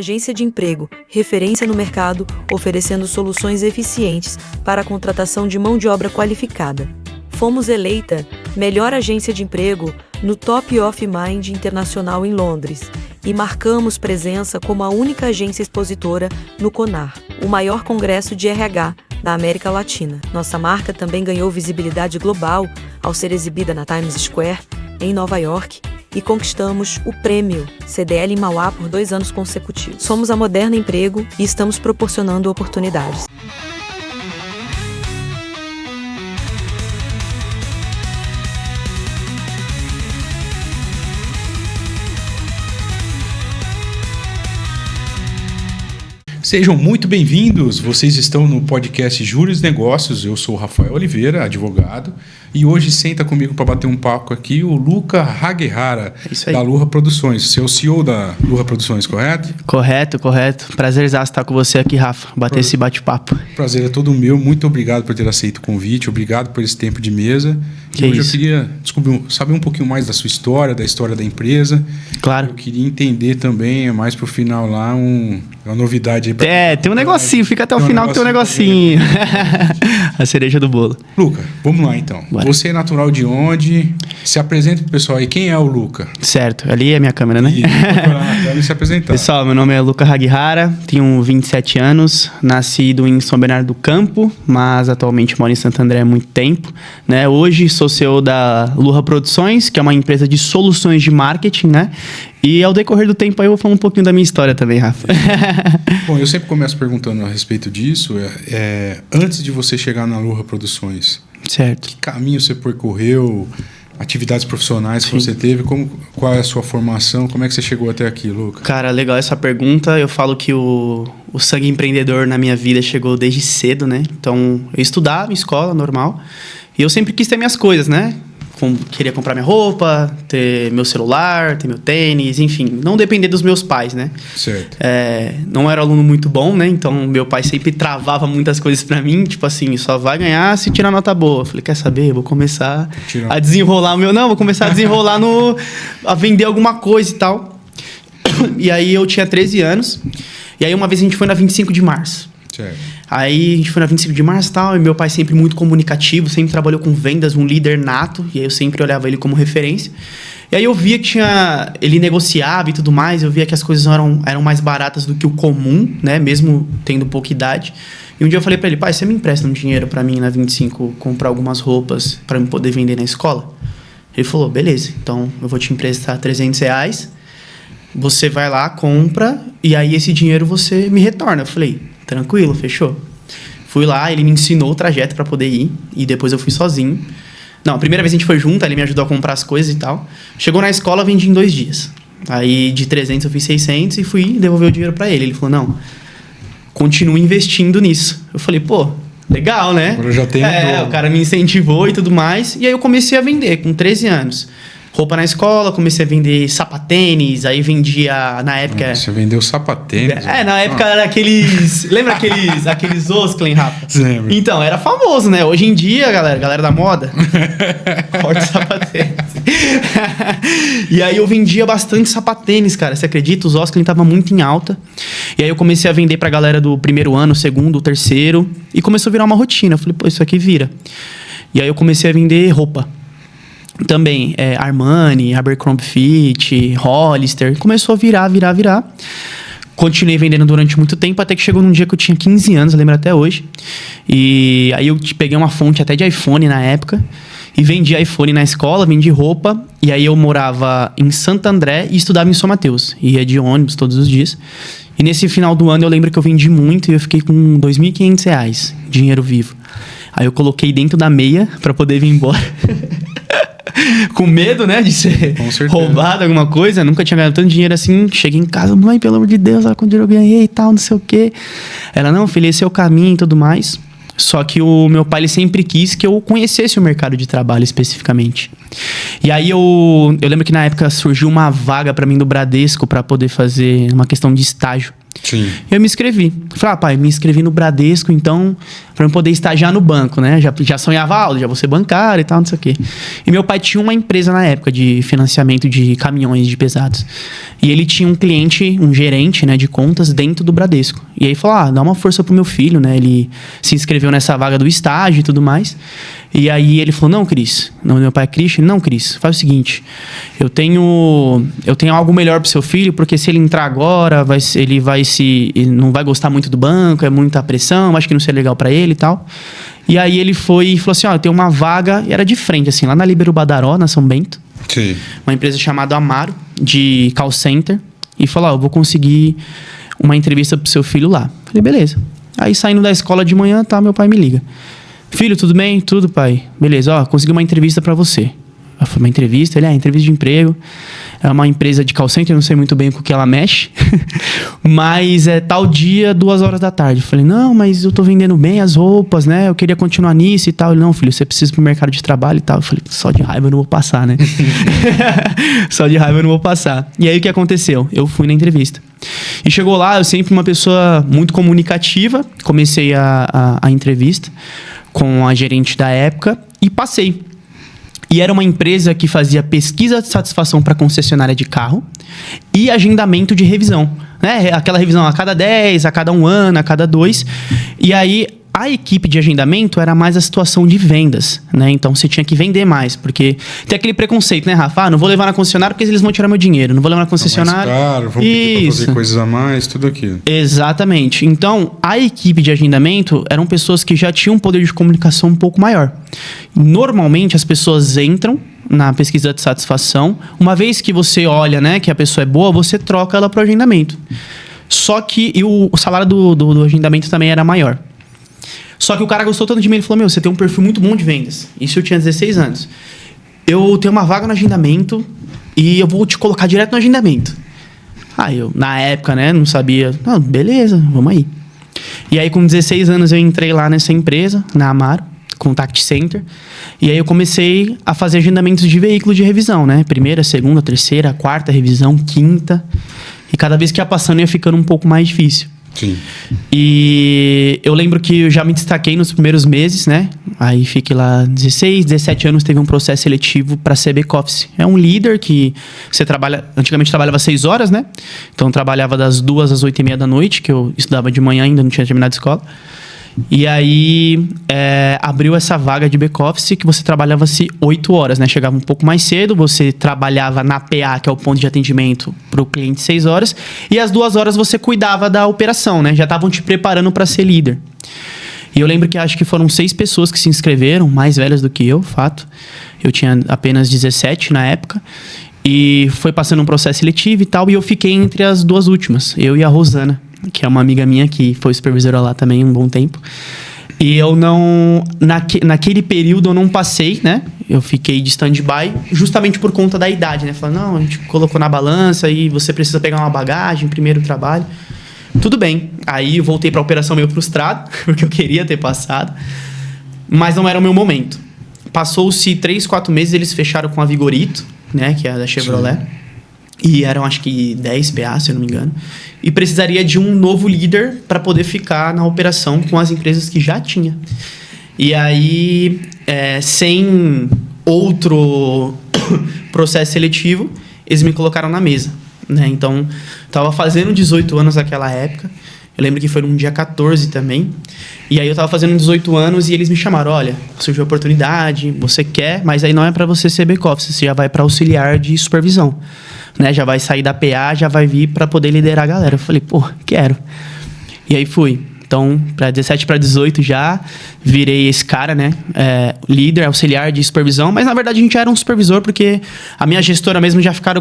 agência de emprego, referência no mercado, oferecendo soluções eficientes para a contratação de mão de obra qualificada. Fomos eleita melhor agência de emprego no Top of Mind Internacional em Londres e marcamos presença como a única agência expositora no CONAR, o maior congresso de RH da América Latina. Nossa marca também ganhou visibilidade global ao ser exibida na Times Square, em Nova York, e conquistamos o prêmio CDL em Mauá por 2 anos consecutivos. Somos a Moderna Emprego e estamos proporcionando oportunidades. Sejam muito bem-vindos, vocês estão no podcast Juros Negócios, eu sou o Rafael Oliveira, advogado, e hoje senta comigo para bater um papo aqui o Luca Hagihara, da Luha Produções. Você é o CEO da Luha Produções, correto? Correto. Prazerzaço estar com você aqui, Rafa, bater esse bate-papo. Prazer é todo meu, muito obrigado por ter aceito o convite, obrigado por esse tempo de mesa. Que hoje isso? Eu queria saber um pouquinho mais da sua história, da história da empresa. Claro. Eu queria entender também, mais pro final lá, uma novidade aí. Tem um negocinho, fica até o final que tem um negocinho. A cereja do bolo. Luca, vamos lá então. Bora. Você é natural de onde? Se apresenta pro pessoal aí, quem é o Luca? Certo, ali é a minha câmera, né? E se apresentar. Pessoal, meu nome é Luca Hagihara, tenho 27 anos, nascido em São Bernardo do Campo, mas atualmente moro em Santo André há muito tempo, né? Hoje sou CEO da Luha Produções, que é uma empresa de soluções de marketing, né? E ao decorrer do tempo aí eu vou falar um pouquinho da minha história também, Rafa. Bom, eu sempre começo perguntando a respeito disso. Antes de você chegar na Luha Produções, Certo. que caminho você percorreu, atividades profissionais que você teve, qual é a sua formação, como é que você chegou até aqui, Luca? Cara, legal essa pergunta. Eu falo que o sangue empreendedor na minha vida chegou desde cedo, né? Então, eu estudava em escola, normal. E eu sempre quis ter minhas coisas, né? Queria comprar minha roupa, ter meu celular, ter meu tênis, enfim. Não depender dos meus pais, né? Certo. Não era aluno muito bom, né? Então, meu pai sempre travava muitas coisas pra mim. Tipo assim, só vai ganhar se tirar nota boa. Eu falei, quer saber? Eu vou começar a desenrolar o meu... Não, vou começar a desenrolar a vender alguma coisa e tal. E aí, eu tinha 13 anos. E aí, uma vez a gente foi na 25 de março. Certo. Aí a gente foi na 25 de março e tal, e meu pai sempre muito comunicativo, sempre trabalhou com vendas, um líder nato, e aí eu sempre olhava ele como referência. E aí eu via que ele negociava e tudo mais, eu via que as coisas eram mais baratas do que o comum, né, mesmo tendo pouca idade. E um dia eu falei pra ele, pai, você me empresta um dinheiro pra mim na 25, comprar algumas roupas pra eu poder vender na escola? Ele falou, beleza, então eu vou te emprestar R$300, você vai lá, compra, e aí esse dinheiro você me retorna. Eu falei, tranquilo, fechou. Fui lá, ele me ensinou o trajeto pra poder ir. E depois eu fui sozinho. Não, a primeira vez a gente foi junto, ele me ajudou a comprar as coisas e tal. Chegou na escola, eu vendi em 2 dias. Aí de 300 eu fiz 600 e fui devolver o dinheiro pra ele. Ele falou, não, continua investindo nisso. Eu falei, pô, legal, né? Agora eu já tenho o cara me incentivou e tudo mais. E aí eu comecei a vender com 13 anos. Roupa na escola, comecei a vender sapatênis, aí vendia, na época... Você vendeu sapatênis? Na época era aqueles... Lembra aqueles Osklen, Rafa? Lembro. Então, era famoso, né? Hoje em dia, galera da moda, corta sapatênis. E aí eu vendia bastante sapatênis, cara. Você acredita? Os Osklen estavam muito em alta. E aí eu comecei a vender pra galera do primeiro ano, segundo, terceiro. E começou a virar uma rotina. Eu falei, pô, isso aqui vira. E aí eu comecei a vender roupa. Também Armani, Abercrombie Fitch, Hollister. Começou a virar. Continuei vendendo durante muito tempo, até que chegou num dia que eu tinha 15 anos, eu lembro até hoje. E aí eu peguei uma fonte até de iPhone na época e vendi iPhone na escola, vendi roupa. E aí eu morava em Santo André e estudava em São Mateus. Ia de ônibus todos os dias. E nesse final do ano eu lembro que eu vendi muito e eu fiquei com R$2.500, dinheiro vivo. Aí eu coloquei dentro da meia pra poder vir embora. Com medo, né, de ser roubado, alguma coisa. Nunca tinha ganhado tanto dinheiro assim. Cheguei em casa, mãe, pelo amor de Deus, olha quanto dinheiro eu ganhei e tal, não sei o quê. Ela, não, filho, esse é o caminho e tudo mais. Só que o meu pai, ele sempre quis que eu conhecesse o mercado de trabalho especificamente. E aí eu lembro que na época surgiu uma vaga pra mim do Bradesco pra poder fazer uma questão de estágio. Sim. Eu me inscrevi. Falei, pai, me inscrevi no Bradesco, então, pra eu poder estagiar no banco, né? Já sonhava alto, já vou ser bancário e tal, não sei o quê. E meu pai tinha uma empresa na época de financiamento de caminhões de pesados. E ele tinha um cliente, um gerente, né, de contas dentro do Bradesco. E aí falou, dá uma força pro meu filho, né? Ele se inscreveu nessa vaga do estágio e tudo mais. E aí ele falou, não, Cris, meu pai é Christian, não, Cris, faz o seguinte, eu tenho algo melhor pro seu filho, porque se ele entrar agora, ele não vai gostar muito do banco, é muita pressão, acho que não seria legal para ele e tal. E aí ele foi e falou assim, eu tenho uma vaga, e era de frente, assim, lá na Líbero Badaró, na São Bento. Sim. Uma empresa chamada Amaro, de call center, e falou, eu vou conseguir uma entrevista pro seu filho lá. Falei, beleza. Aí saindo da escola de manhã, meu pai me liga. Filho, tudo bem? Tudo, pai. Beleza, consegui uma entrevista pra você. Eu falei, uma entrevista? Ele, entrevista de emprego. É uma empresa de call center, eu não sei muito bem com o que ela mexe. Mas é tal dia, 2h da tarde. Eu falei, não, mas eu tô vendendo bem as roupas, né? Eu queria continuar nisso e tal. Ele, não, filho, você precisa ir pro mercado de trabalho e tal. Eu falei, só de raiva eu não vou passar, né? Só de raiva eu não vou passar. E aí o que aconteceu? Eu fui na entrevista. E chegou lá, eu sempre uma pessoa muito comunicativa. Comecei a entrevista com a gerente da época e passei. E era uma empresa que fazia pesquisa de satisfação para concessionária de carro e agendamento de revisão, né? Aquela revisão a cada 10, a cada 1 ano, a cada 2. E aí a equipe de agendamento era mais a situação de vendas, né? Então você tinha que vender mais, porque tem aquele preconceito, né, Rafa? Não vou levar na concessionária porque eles vão tirar meu dinheiro. Não vou levar na concessionária. Claro, vão pedir pra fazer coisas a mais, tudo aquilo. Exatamente. Então, a equipe de agendamento eram pessoas que já tinham um poder de comunicação um pouco maior. Normalmente, as pessoas entram na pesquisa de satisfação. Uma vez que você olha, né, que a pessoa é boa, você troca ela para o agendamento. Só que o salário do agendamento também era maior. Só que o cara gostou tanto de mim, ele falou, você tem um perfil muito bom de vendas. Isso eu tinha 16 anos. Eu tenho uma vaga no agendamento e eu vou te colocar direto no agendamento. Eu, na época, né, não sabia. Não, beleza, vamos aí. E aí, com 16 anos, eu entrei lá nessa empresa, na Amaro, Contact Center. E aí eu comecei a fazer agendamentos de veículo de revisão, né? Primeira, segunda, terceira, quarta revisão, quinta. E cada vez que ia passando, ia ficando um pouco mais difícil. Sim. E eu lembro que eu já me destaquei nos primeiros meses, né? Aí fiquei lá 16, 17 anos, teve um processo seletivo para ser back-office. É um líder que você trabalha... Antigamente trabalhava 6 horas, né? Então eu trabalhava das 2 às 8h30 da noite, que eu estudava de manhã, ainda não tinha terminado a escola. E aí abriu essa vaga de back-office que você trabalhava-se 8 horas, né? Chegava um pouco mais cedo, você trabalhava na PA, que é o ponto de atendimento, para o cliente 6 horas. E às 2 horas você cuidava da operação, né? Já estavam te preparando para ser líder. E eu lembro que acho que foram 6 pessoas que se inscreveram, mais velhas do que eu, fato. Eu tinha apenas 17 na época. E foi passando um processo seletivo e tal, e eu fiquei entre as 2 últimas, eu e a Rosana, que é uma amiga minha que foi supervisora lá também um bom tempo. E eu não... Naquele período eu não passei, né? Eu fiquei de stand-by justamente por conta da idade, né? Falando, não, a gente colocou na balança e você precisa pegar uma bagagem, primeiro trabalho. Tudo bem. Aí eu voltei pra operação meio frustrado, porque eu queria ter passado. Mas não era o meu momento. Passou-se 3, 4 meses, eles fecharam com a Vigorito, né? Que é a da Chevrolet. Sim. E eram, acho que, 10 PA, se eu não me engano. E precisaria de um novo líder para poder ficar na operação com as empresas que já tinha. E aí, sem outro processo seletivo, eles me colocaram na mesa, né? Então, estava fazendo 18 anos naquela época. Eu lembro que foi num dia 14 também. E aí eu estava fazendo 18 anos e eles me chamaram, olha, surgiu a oportunidade, você quer, mas aí não é para você ser back-office, você já vai para auxiliar de supervisão. Né, já vai sair da PA, já vai vir para poder liderar a galera. Eu falei, quero. E aí fui. Então, para 17 para 18 já virei esse cara, né? Líder, auxiliar de supervisão. Mas, na verdade, a gente era um supervisor porque a minha gestora mesmo já ficava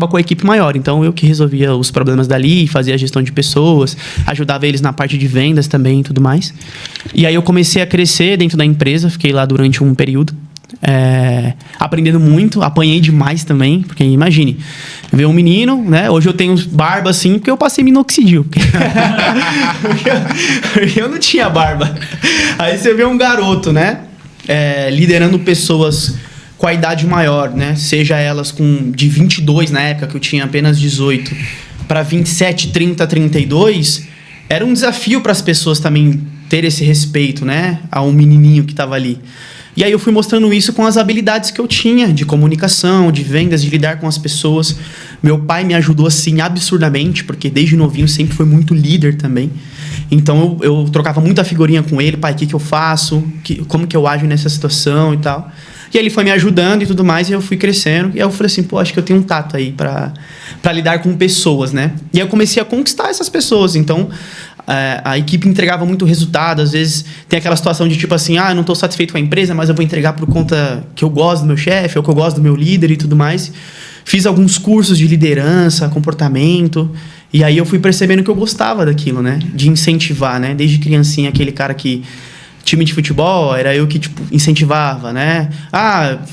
com a equipe maior. Então, eu que resolvia os problemas dali, fazia a gestão de pessoas, ajudava eles na parte de vendas também e tudo mais. E aí, eu comecei a crescer dentro da empresa. Fiquei lá durante um período. Aprendendo muito, apanhei demais também, porque imagine, ver um menino, né? Hoje eu tenho barba assim, porque eu passei minoxidil. porque eu não tinha barba. Aí você vê um garoto, né? Liderando pessoas com a idade maior, né? Seja elas de 22 na época, que eu tinha apenas 18, para 27, 30, 32, era um desafio para as pessoas também ter esse respeito, né? A um menininho que estava ali. E aí eu fui mostrando isso com as habilidades que eu tinha de comunicação, de vendas, de lidar com as pessoas. Meu pai me ajudou assim absurdamente, porque desde novinho sempre foi muito líder também. Então eu trocava muita figurinha com ele, pai, o que eu faço? Como que eu ajo nessa situação e tal. E aí ele foi me ajudando e tudo mais, e eu fui crescendo. E aí eu falei assim, pô, acho que eu tenho um tato aí pra lidar com pessoas, né? E aí eu comecei a conquistar essas pessoas. Então, a equipe entregava muito resultado. Às vezes tem aquela situação de tipo assim, eu não estou satisfeito com a empresa, mas eu vou entregar por conta que eu gosto do meu chefe, ou que eu gosto do meu líder e tudo mais. Fiz alguns cursos de liderança, comportamento. E aí eu fui percebendo que eu gostava daquilo, né? De incentivar, né? Desde criancinha, aquele cara que... Time de futebol, era eu que incentivava, né?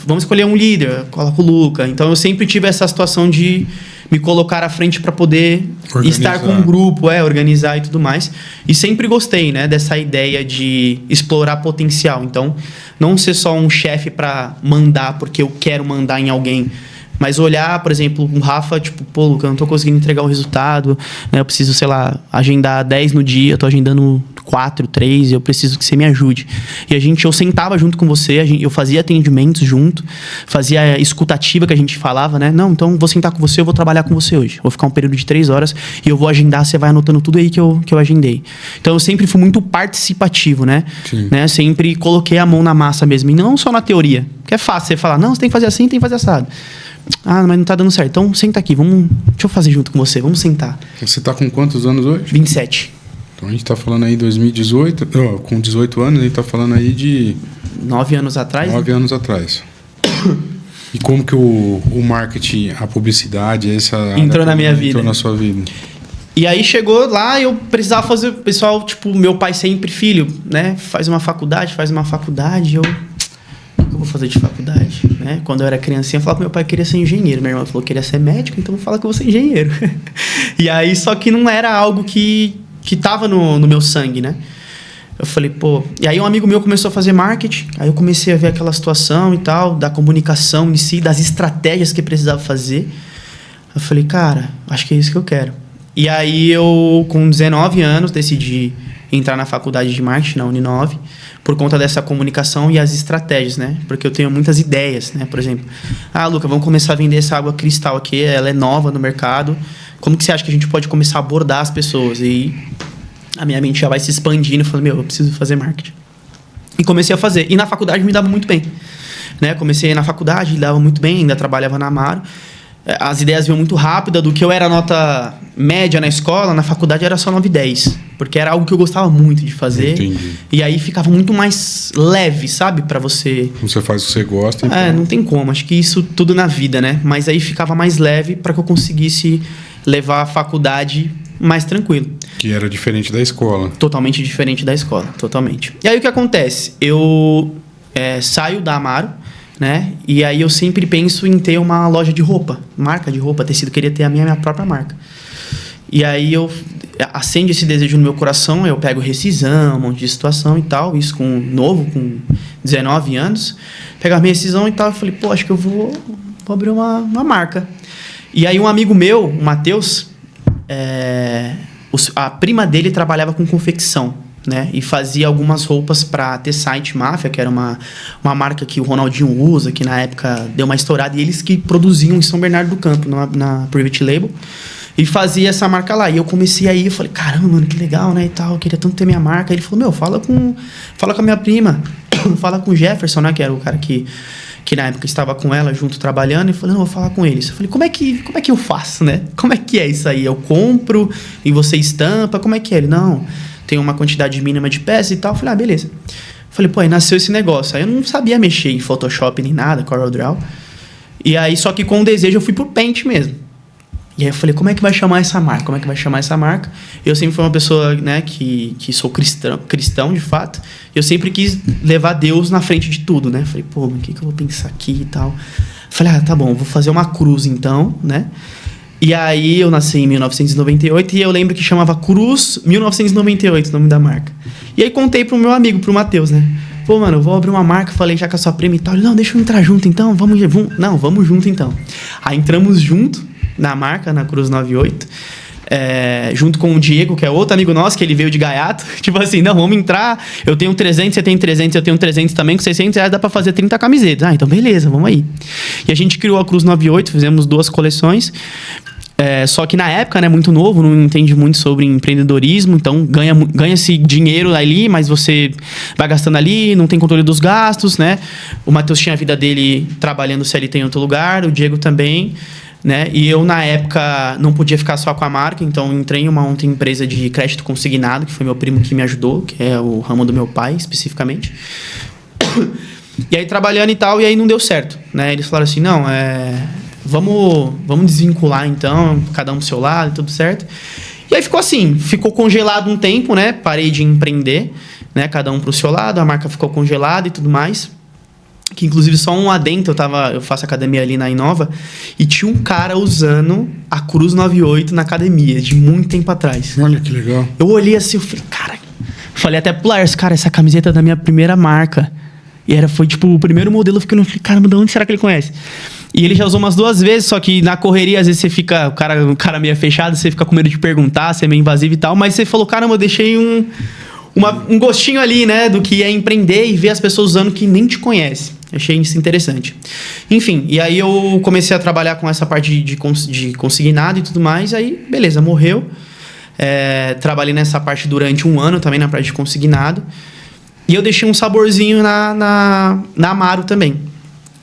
Vamos escolher um líder, coloca o Luca. Então eu sempre tive essa situação de me colocar à frente para poder estar com um grupo, organizar e tudo mais. E sempre gostei, né, dessa ideia de explorar potencial. Então, não ser só um chefe para mandar porque eu quero mandar em alguém, mas olhar, por exemplo, um Rafa, tipo, pô, Luca, eu não tô conseguindo entregar o resultado, né? Eu preciso, sei lá, agendar 10 no dia, tô agendando 4, 3, eu preciso que você me ajude. E eu sentava junto com você, eu fazia atendimentos junto, fazia escutativa que a gente falava, né? Não, então vou sentar com você, eu vou trabalhar com você hoje. Vou ficar um período de 3 horas e eu vou agendar, você vai anotando tudo aí que eu agendei. Então eu sempre fui muito participativo, né? Né? Sempre coloquei a mão na massa mesmo, e não só na teoria. Porque é fácil você falar, não, você tem que fazer assim, tem que fazer assado. Mas não tá dando certo. Então, senta aqui, deixa eu fazer junto com você, vamos sentar. Você tá com quantos anos hoje? 27. Então, a gente tá falando aí 2018, com 18 anos, a gente tá falando aí de... 9 anos atrás? 9 anos atrás. E como que o marketing, a publicidade, essa... Entrou na minha vida. Entrou na sua vida. E aí chegou lá, eu precisava fazer... O pessoal, tipo, meu pai sempre, filho, né? Faz uma faculdade. Eu vou fazer de faculdade, né? Quando eu era criancinha, eu falava que meu pai queria ser engenheiro. Minha irmã falou que queria ser médico, então eu vou falar que eu vou ser engenheiro. E aí, só que não era algo que tava no meu sangue, né? Eu falei, pô... E aí um amigo meu começou a fazer marketing, aí eu comecei a ver aquela situação e tal, da comunicação em si, das estratégias que precisava fazer. Eu falei, cara, acho que é isso que eu quero. E aí eu, com 19 anos, decidi entrar na faculdade de marketing, na Uninove, por conta dessa comunicação e as estratégias, né? Porque eu tenho muitas ideias, né? Por exemplo, Luca, vamos começar a vender essa água cristal aqui, ela é nova no mercado. Como que você acha que a gente pode começar a abordar as pessoas? E a minha mente já vai se expandindo. Eu falei, eu preciso fazer marketing. E comecei a fazer. E na faculdade me dava muito bem, né? Comecei na faculdade, dava muito bem, ainda trabalhava na Amaro. As ideias vinham muito rápido. Do que eu era nota média na escola, na faculdade era só 9,10. Porque era algo que eu gostava muito de fazer. Entendi. E aí ficava muito mais leve, sabe? Pra você... Você faz o que você gosta. Então... não tem como. Acho que isso tudo na vida, né? Mas aí ficava mais leve pra que eu conseguisse levar a faculdade mais tranquilo. Que era diferente da escola. Totalmente diferente da escola. Totalmente. E aí o que acontece? Eu saio da Amaro, né? E aí eu sempre penso em ter uma loja de roupa, marca de roupa, tecido, queria ter a minha própria marca. E aí eu acende esse desejo no meu coração, eu pego rescisão, um monte de situação e tal, isso com 19 anos, pego a minha rescisão e tal, eu falei, pô, acho que eu vou abrir uma marca. E aí um amigo meu, o Matheus, a prima dele trabalhava com confecção, né? E fazia algumas roupas para T-Site Máfia, que era uma marca que o Ronaldinho usa, que na época deu uma estourada, e eles que produziam em São Bernardo do Campo, na Private Label, e fazia essa marca lá. E eu comecei aí, eu falei, caramba, mano, que legal, né, e tal, eu queria tanto ter minha marca. Aí ele falou, fala com a minha prima, fala com o Jefferson, né, que era o cara que na época estava com ela junto trabalhando, e falei, não, vou falar com eles. Eu falei, como é que eu faço, né? Como é que é isso aí? Eu compro e você estampa, como é que é? Ele, não, tem uma quantidade mínima de peças e tal. Eu falei, beleza. Eu falei, pô, aí nasceu esse negócio. Aí eu não sabia mexer em Photoshop nem nada, CorelDRAW. E aí, só que com o desejo, eu fui pro Paint mesmo. E aí eu falei, como é que vai chamar essa marca? Eu sempre fui uma pessoa, né, que sou cristão de fato. Eu sempre quis levar Deus na frente de tudo, né? Falei, pô, mas o que eu vou pensar aqui e tal? Falei, tá bom, vou fazer uma cruz então, né? E aí eu nasci em 1998 e eu lembro que chamava Cruz 1998, o nome da marca. E aí contei pro meu amigo, pro Matheus, né? Pô, mano, eu vou abrir uma marca, falei já com a sua prima e tal. Ele, não, deixa eu entrar junto então, vamos junto então. Aí entramos junto na marca, na Cruz 98. junto com o Diego, que é outro amigo nosso, que ele veio de gaiato. Tipo assim, não, vamos entrar. Eu tenho 300, você tem 300, eu tenho 300 também. Com 600 reais dá pra fazer 30 camisetas. Ah, então beleza, vamos aí. E a gente criou a Cruz 98, fizemos 2 coleções. Só que na época, né, muito novo, não entende muito sobre empreendedorismo, então ganha-se dinheiro ali, mas você vai gastando ali, não tem controle dos gastos, né? O Matheus tinha a vida dele trabalhando CLT em outro lugar, o Diego também, né? E eu, na época, não podia ficar só com a marca, então entrei em uma outra empresa de crédito consignado, que foi meu primo que me ajudou, que é o ramo do meu pai, especificamente. E aí, trabalhando e tal, e aí não deu certo, né? Eles falaram assim, não, vamos desvincular então, cada um pro seu lado, tudo certo. E aí ficou assim, ficou congelado um tempo, né? Parei de empreender, né? Cada um pro seu lado, a marca ficou congelada e tudo mais. Que inclusive só um adentro, eu faço academia ali na Inova, e tinha um cara usando a Cruz 98 na academia, de muito tempo atrás. Olha que legal. Eu olhei assim, eu falei até pro Lars, cara, essa camiseta é da minha primeira marca. E foi tipo o primeiro modelo, eu falei, caramba, de onde será que ele conhece? E ele já usou umas 2 vezes, só que na correria, às vezes você fica, o cara meio fechado, você fica com medo de perguntar, você é meio invasivo e tal, mas você falou, caramba, eu deixei um gostinho ali, né, do que é empreender e ver as pessoas usando que nem te conhece. Achei isso interessante. Enfim, e aí eu comecei a trabalhar com essa parte de consignado e tudo mais, aí, beleza, morreu. Trabalhei nessa parte durante 1 ano também, na parte de consignado. E eu deixei um saborzinho na Amaro também.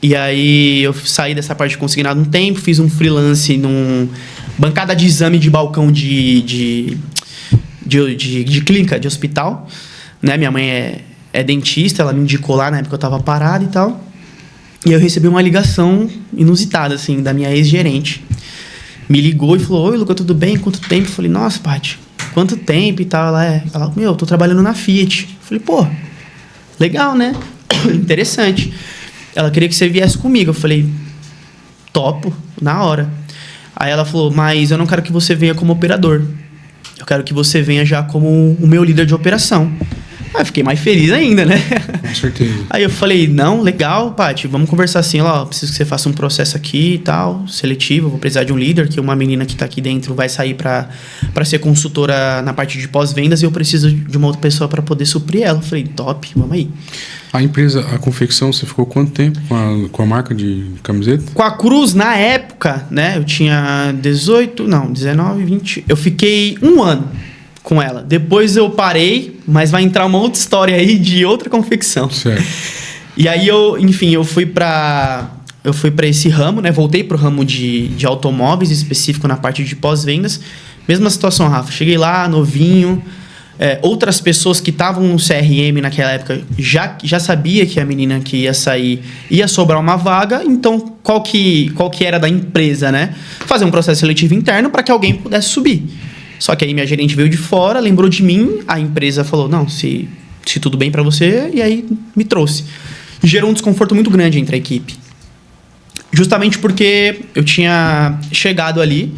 E aí eu saí dessa parte de consignado um tempo, fiz um freelance num bancada de exame de balcão de clínica, de hospital. Né? Minha mãe é dentista, ela me indicou lá na época que eu tava parado e tal. E eu recebi uma ligação inusitada, assim, da minha ex-gerente. Me ligou e falou, oi, Luca, tudo bem? Quanto tempo? Eu falei, nossa, Paty, quanto tempo e tal? Ela, eu tô trabalhando na Fiat. Eu falei, pô, legal, né? Interessante. Ela queria que você viesse comigo. Eu falei, topo, na hora. Aí ela falou, mas eu não quero que você venha como operador. Eu quero que você venha já como o meu líder de operação. Aí eu fiquei mais feliz ainda, né? Com certeza. Aí eu falei, não, legal, Paty, vamos conversar assim, ó, preciso que você faça um processo aqui e tal, seletivo, vou precisar de um líder, que uma menina que tá aqui dentro vai sair pra ser consultora na parte de pós-vendas e eu preciso de uma outra pessoa pra poder suprir ela. Eu falei, top, vamos aí. A empresa, a confecção, você ficou quanto tempo com a marca de camiseta? Com a Cruz, na época, né, eu tinha 19, 20, eu fiquei 1 ano com ela. Depois eu parei, mas vai entrar uma outra história aí de outra confecção. Certo. E aí eu fui pra esse ramo, né? Voltei pro ramo de automóveis, específico na parte de pós-vendas. Mesma situação, Rafa. Cheguei lá, novinho. Outras pessoas que estavam no CRM naquela época já sabia que a menina que ia sair ia sobrar uma vaga. Então, qual que era da empresa, né? Fazer um processo seletivo interno para que alguém pudesse subir. Só que aí minha gerente veio de fora, lembrou de mim, a empresa falou, não, se tudo bem pra você, e aí me trouxe. E gerou um desconforto muito grande entre a equipe. Justamente porque eu tinha chegado ali,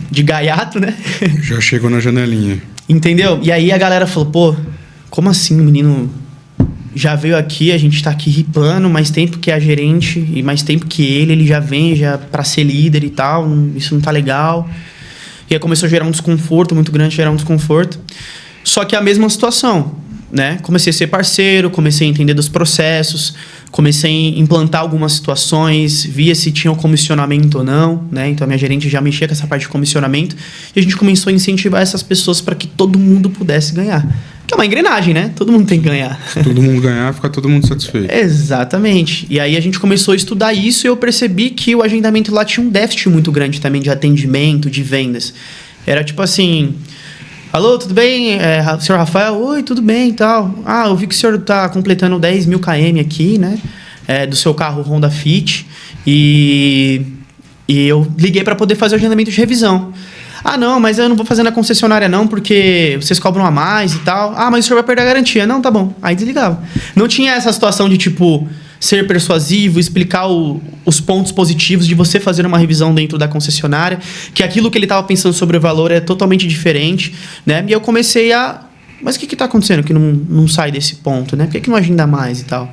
de gaiato, né? Já chegou na janelinha. Entendeu? E aí a galera falou, pô, como assim o menino já veio aqui, a gente tá aqui ripando, mais tempo que a gerente, e mais tempo que ele já vem já pra ser líder e tal, isso não tá legal. E aí começou a gerar um desconforto muito grande, Só que é a mesma situação, né? Comecei a ser parceiro, comecei a entender dos processos, comecei a implantar algumas situações, via se tinha um comissionamento ou não, né? Então a minha gerente já mexia com essa parte de comissionamento e a gente começou a incentivar essas pessoas para que todo mundo pudesse ganhar. Que é uma engrenagem, né? Todo mundo tem que ganhar. Se todo mundo ganhar, fica todo mundo satisfeito. Exatamente. E aí a gente começou a estudar isso e eu percebi que o agendamento lá tinha um déficit muito grande também de atendimento, de vendas. Era tipo assim, alô, tudo bem? Senhor Rafael? Oi, tudo bem e tal. Ah, eu vi que o senhor tá completando 10.000 km aqui, né? Do seu carro Honda Fit. E eu liguei para poder fazer o agendamento de revisão. Ah, não, mas eu não vou fazer na concessionária não, porque vocês cobram a mais e tal. Ah, mas o senhor vai perder a garantia. Não, tá bom. Aí desligava. Não tinha essa situação de, tipo, ser persuasivo, explicar os pontos positivos de você fazer uma revisão dentro da concessionária, que aquilo que ele estava pensando sobre o valor é totalmente diferente, né? E eu comecei mas o que está acontecendo que não sai desse ponto, né? Por que não agenda mais e tal?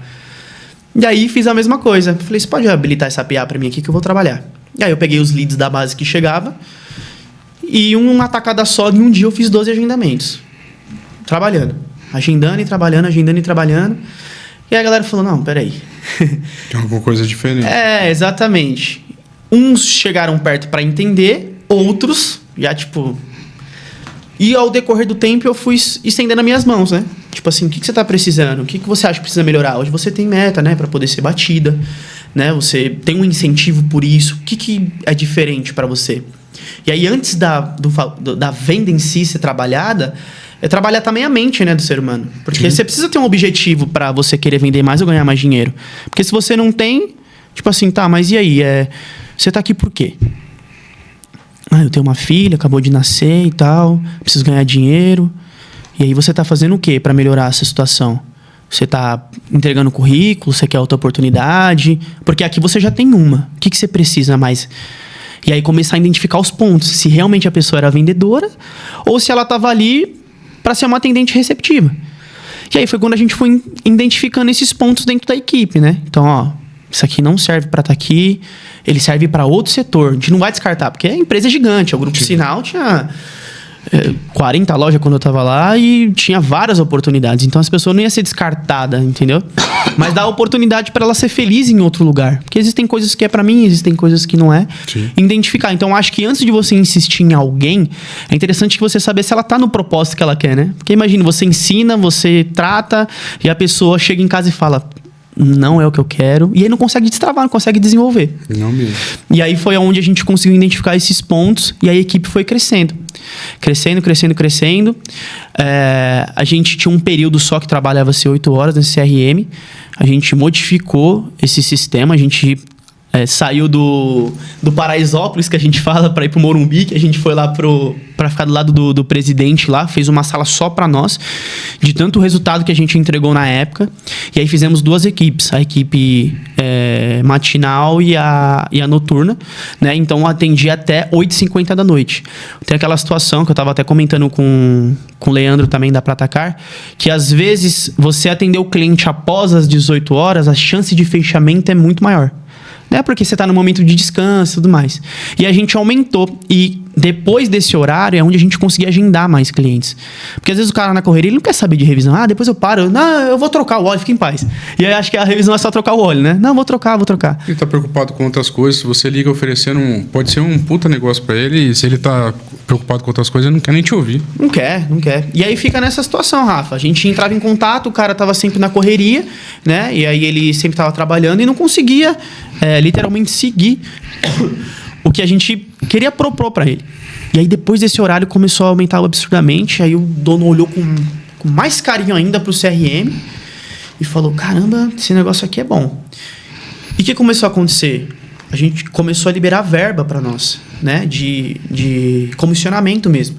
E aí fiz a mesma coisa. Falei, você pode habilitar essa PA para mim aqui que eu vou trabalhar. E aí eu peguei os leads da base que chegava e uma tacada só, em um dia eu fiz 12 agendamentos. Trabalhando. Agendando e trabalhando, agendando e trabalhando. E a galera falou, não, peraí. Tem alguma coisa diferente. Exatamente. Uns chegaram perto para entender, outros já, tipo... E ao decorrer do tempo eu fui estendendo as minhas mãos, né? Tipo assim, o que você tá precisando? O que você acha que precisa melhorar? Hoje você tem meta, né? Para poder ser batida, né? Você tem um incentivo por isso. O que é diferente para você? E aí, antes da venda em si ser trabalhada, é trabalhar também a mente, né, do ser humano. Porque você precisa ter um objetivo para você querer vender mais ou ganhar mais dinheiro. Porque se você não tem, tipo assim, tá, mas e aí? Você tá aqui por quê? Eu tenho uma filha, acabou de nascer e tal, preciso ganhar dinheiro. E aí você tá fazendo o quê para melhorar essa situação? Você tá entregando currículo, você quer outra oportunidade? Porque aqui você já tem uma. O que você precisa mais? E aí começar a identificar os pontos. Se realmente a pessoa era vendedora ou se ela tava ali para ser uma atendente receptiva. E aí foi quando a gente foi identificando esses pontos dentro da equipe, né? Então, ó, isso aqui não serve para estar aqui, ele serve para outro setor. A gente não vai descartar, porque a empresa é gigante. O Grupo Sinal tinha 40 lojas quando eu estava lá e tinha várias oportunidades. Então, as pessoas não iam ser descartadas, entendeu? Mas dá oportunidade para ela ser feliz em outro lugar. Porque existem coisas que é para mim, existem coisas que não é. Sim. Identificar. Então, acho que antes de você insistir em alguém, é interessante que você saber se ela tá no propósito que ela quer, né? Porque imagina, você ensina, você trata e a pessoa chega em casa e fala... Não é o que eu quero. E aí não consegue destravar, não consegue desenvolver. Não mesmo. E aí foi onde a gente conseguiu identificar esses pontos e a equipe foi crescendo. Crescendo. A gente tinha um período só que trabalhava-se 8 horas nesse CRM. A gente modificou esse sistema. A gente saiu do Paraisópolis, que a gente fala, para ir pro Morumbi, que a gente foi lá para ficar do lado do presidente lá, fez uma sala só para nós, de tanto resultado que a gente entregou na época. E aí fizemos 2 equipes, a equipe matinal e a noturna, né? Então atendia até 8h50 da noite. Tem aquela situação que eu estava até comentando com o Leandro também da Pratacar, que às vezes você atender o cliente após as 18 horas, a chance de fechamento é muito maior. Né? Porque você está no momento de descanso e tudo mais. E a gente aumentou. E depois desse horário é onde a gente conseguia agendar mais clientes. Porque às vezes o cara na correria ele não quer saber de revisão. Depois eu paro. Não, eu vou trocar o óleo, fica em paz. E aí acho que a revisão é só trocar o óleo, né? Não, vou trocar. Ele tá preocupado com outras coisas. Se você liga oferecendo pode ser um puta negócio para ele. E se ele tá preocupado com outras coisas, ele não quer nem te ouvir. Não quer. E aí fica nessa situação, Rafa. A gente entrava em contato, o cara tava sempre na correria, né? E aí ele sempre tava trabalhando e não conseguia literalmente seguir o que a gente queria propor para ele. E aí depois desse horário começou a aumentar absurdamente. Aí o dono olhou com mais carinho ainda pro CRM e falou, caramba, esse negócio aqui é bom. E o que começou a acontecer? A gente começou a liberar verba para nós, né? De comissionamento mesmo.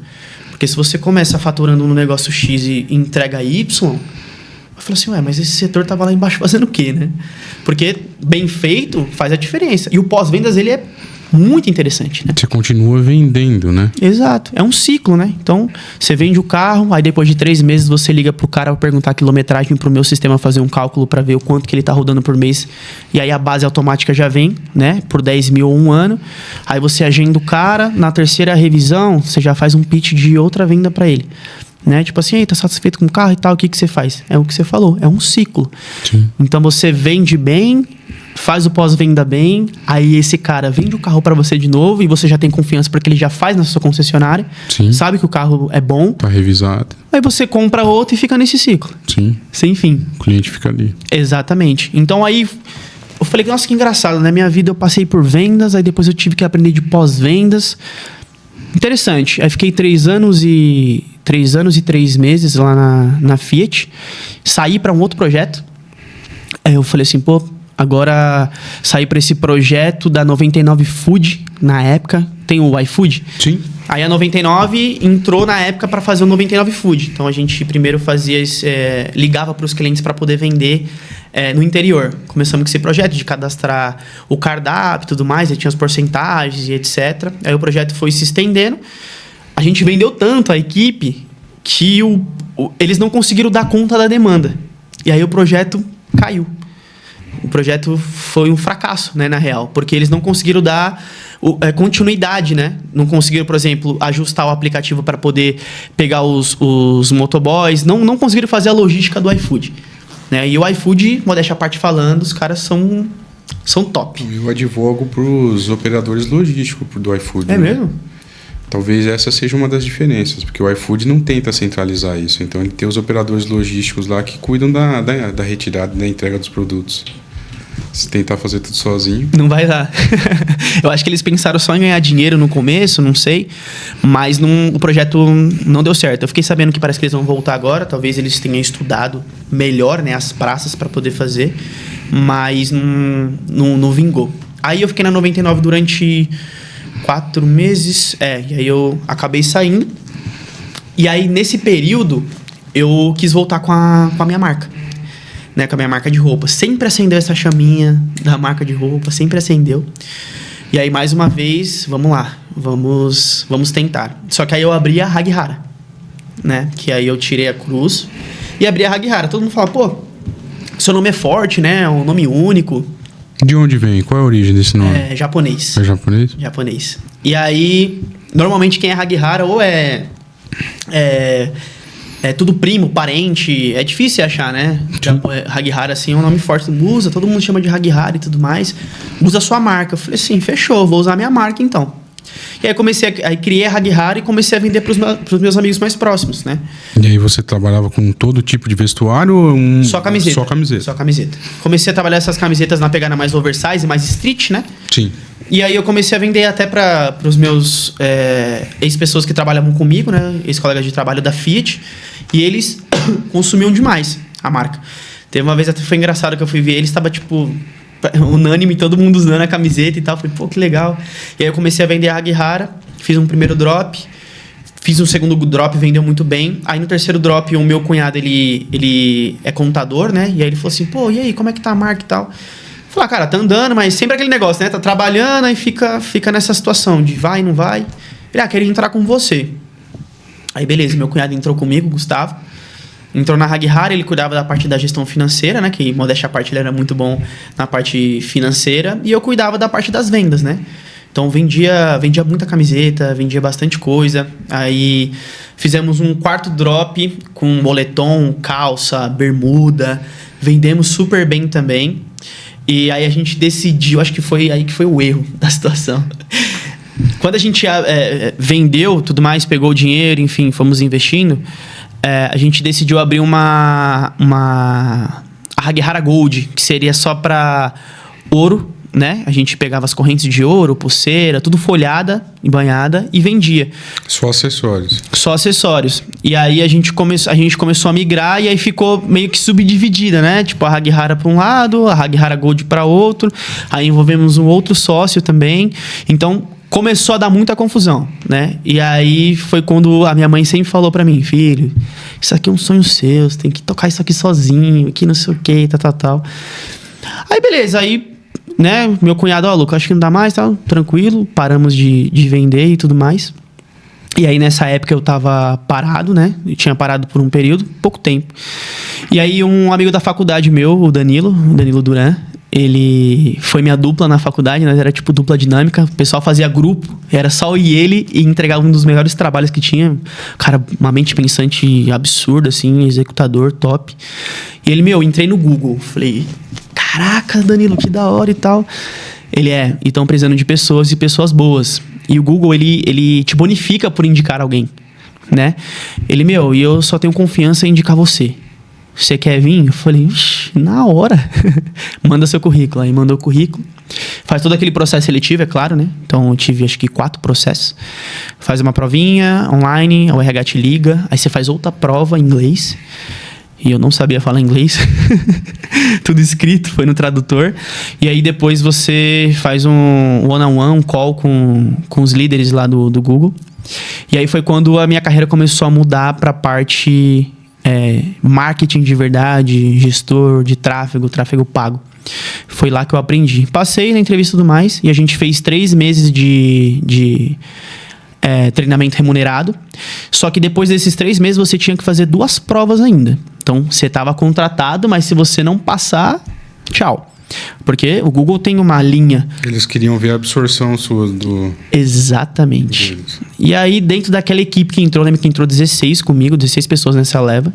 Porque se você começa faturando no negócio X e entrega Y... Eu falei assim, mas esse setor tava lá embaixo fazendo o quê, né? Porque bem feito faz a diferença. E o pós-vendas, ele é muito interessante, né? Você continua vendendo, né? Exato. É um ciclo, né? Então, você vende o carro, aí depois de 3 meses você liga pro cara pra perguntar a quilometragem pro meu sistema fazer um cálculo para ver o quanto que ele tá rodando por mês. E aí a base automática já vem, né? Por 10 mil ou 1 ano. Aí você agenda o cara, na 3ª revisão, você já faz um pitch de outra venda para ele. Né? Tipo assim, tá satisfeito com o carro e tal, o que você faz? É o que você falou, é um ciclo. Sim. Então você vende bem, faz o pós-venda bem, aí esse cara vende o carro para você de novo e você já tem confiança porque ele já faz na sua concessionária. Sim. Sabe que o carro é bom. Tá revisado. Aí você compra outro e fica nesse ciclo. Sim. Sem fim. O cliente fica ali. Exatamente. Então aí eu falei, nossa, que engraçado, na minha vida eu passei por vendas, aí depois eu tive que aprender de pós-vendas. Interessante. Aí fiquei 3 anos e 3 meses lá na Fiat. Saí para um outro projeto. Aí eu falei assim, agora saí para esse projeto da 99 Food, na época. Tem o iFood? Sim. Aí a 99 entrou na época para fazer o 99 Food. Então a gente primeiro fazia ligava para os clientes para poder vender no interior. Começamos com esse projeto de cadastrar o cardápio e tudo mais, aí tinha as porcentagens e etc. Aí o projeto foi se estendendo. A gente vendeu tanto a equipe que eles não conseguiram dar conta da demanda. E aí o projeto caiu. O projeto foi um fracasso, né, na real, porque eles não conseguiram dar continuidade, né? Não conseguiram, por exemplo, ajustar o aplicativo para poder pegar os motoboys. Não conseguiram fazer a logística do iFood. Né? E o iFood, modéstia à parte falando, os caras são top. Eu advogo para os operadores logísticos do iFood. É mesmo? Talvez essa seja uma das diferenças, porque o iFood não tenta centralizar isso. Então, ele tem os operadores logísticos lá que cuidam da retirada, da entrega dos produtos. Se tentar fazer tudo sozinho... Não vai dar. Eu acho que eles pensaram só em ganhar dinheiro no começo, não sei. Mas o projeto não deu certo. Eu fiquei sabendo que parece que eles vão voltar agora. Talvez eles tenham estudado melhor, né, as praças para poder fazer. Mas não vingou. Aí eu fiquei na 99 durante 4 meses. E aí eu acabei saindo. E aí, nesse período, eu quis voltar com a minha marca. Né, com a minha marca de roupa. Sempre acendeu essa chaminha da marca de roupa, sempre acendeu. E aí, mais uma vez, vamos lá, vamos tentar. Só que aí eu abri a Haguihara, né? Que aí eu tirei a cruz e abri a Haguihara. Todo mundo fala, pô, seu nome é forte, né? É um nome único. De onde vem? Qual é a origem desse nome? É japonês. É japonês? Japonês. E aí, normalmente quem é Haguihara ou é tudo primo, parente. É difícil achar, né? Haguihara, assim, é um nome forte. Usa, todo mundo chama de Haguihara e tudo mais. Usa a sua marca. Eu falei assim, fechou, vou usar a minha marca então. E aí criei a Haguihara e comecei a vender pros meus amigos mais próximos, né? E aí você trabalhava com todo tipo de vestuário ou Só camiseta. Só camiseta. Só camiseta. Comecei a trabalhar essas camisetas na pegada mais oversize, mais street, né? Sim. E aí eu comecei a vender até para os meus ex-pessoas que trabalhavam comigo, né? Ex-colegas de trabalho da Fiat. E eles consumiam demais a marca. Teve uma vez até foi engraçado que eu fui ver eles, estava tipo unânime, todo mundo usando a camiseta e tal. Falei, pô, que legal. E aí eu comecei a vender a Haguihara, fiz um primeiro drop, fiz um segundo drop, vendeu muito bem. Aí no terceiro drop, o meu cunhado, ele é contador, né? E aí ele falou assim, pô, e aí, como é que tá a marca e tal? Falei, cara, tá andando, mas sempre aquele negócio, né? Tá trabalhando, aí fica nessa situação de vai, não vai. Ele, quero entrar com você. Aí, beleza, meu cunhado entrou comigo, Gustavo. Entrou na Haguihara, ele cuidava da parte da gestão financeira, né? Que, modéstia à parte, ele era muito bom na parte financeira. E eu cuidava da parte das vendas, né? Então, vendia muita camiseta, vendia bastante coisa. Aí, fizemos um quarto drop com moletom, calça, bermuda. Vendemos super bem também. E aí, a gente decidiu, acho que foi aí que foi o erro da situação. Quando a gente vendeu tudo mais, pegou o dinheiro, enfim, fomos investindo, a gente decidiu abrir a Haguihara Gold, que seria só para ouro, né? A gente pegava as correntes de ouro, pulseira, tudo folhada e banhada e vendia. Só acessórios. Só acessórios. E aí a gente começou a migrar e aí ficou meio que subdividida, né? Tipo, a Haguihara para um lado, a Haguihara Gold para outro. Aí envolvemos um outro sócio também. Então, começou a dar muita confusão, né? E aí foi quando a minha mãe sempre falou pra mim, filho, isso aqui é um sonho seu, você tem que tocar isso aqui sozinho, que não sei o que, tal. Aí beleza, aí, né, meu cunhado, Lucas, acho que não dá mais, tá? Tranquilo, paramos de vender e tudo mais. E aí nessa época eu tava parado, né? Eu tinha parado por um período, pouco tempo. E aí um amigo da faculdade meu, o Danilo Duran, ele foi minha dupla na faculdade, né? Era tipo dupla dinâmica. O pessoal fazia grupo, era só eu e ele e entregava um dos melhores trabalhos que tinha. Cara, uma mente pensante absurda, assim, executador, top. E ele, entrei no Google. Falei, caraca, Danilo, que da hora e tal. Ele e estão precisando de pessoas e pessoas boas. E o Google, ele te bonifica por indicar alguém, né? Ele, e eu só tenho confiança em indicar você. Você quer vir? Eu falei, na hora. Manda seu currículo. Aí mandou o currículo. Faz todo aquele processo seletivo, é claro, né? Então eu tive acho que 4 processos. Faz uma provinha online, o RH te liga. Aí você faz outra prova em inglês. E eu não sabia falar inglês. Tudo escrito, foi no tradutor. E aí depois você faz um one-on-one, um call com os líderes lá do Google. E aí foi quando a minha carreira começou a mudar para a parte marketing de verdade, gestor de tráfego pago. Foi lá que eu aprendi. Passei na entrevista e tudo mais, e a gente fez 3 meses de treinamento remunerado. Só que depois desses 3 meses você tinha que fazer 2 provas ainda. Então você estava contratado, mas se você não passar, tchau. Porque o Google tem uma linha. Eles queriam ver a absorção sua do... Exatamente. Deles. E aí, dentro daquela equipe que entrou, lembra que entrou 16 comigo, 16 pessoas nessa leva.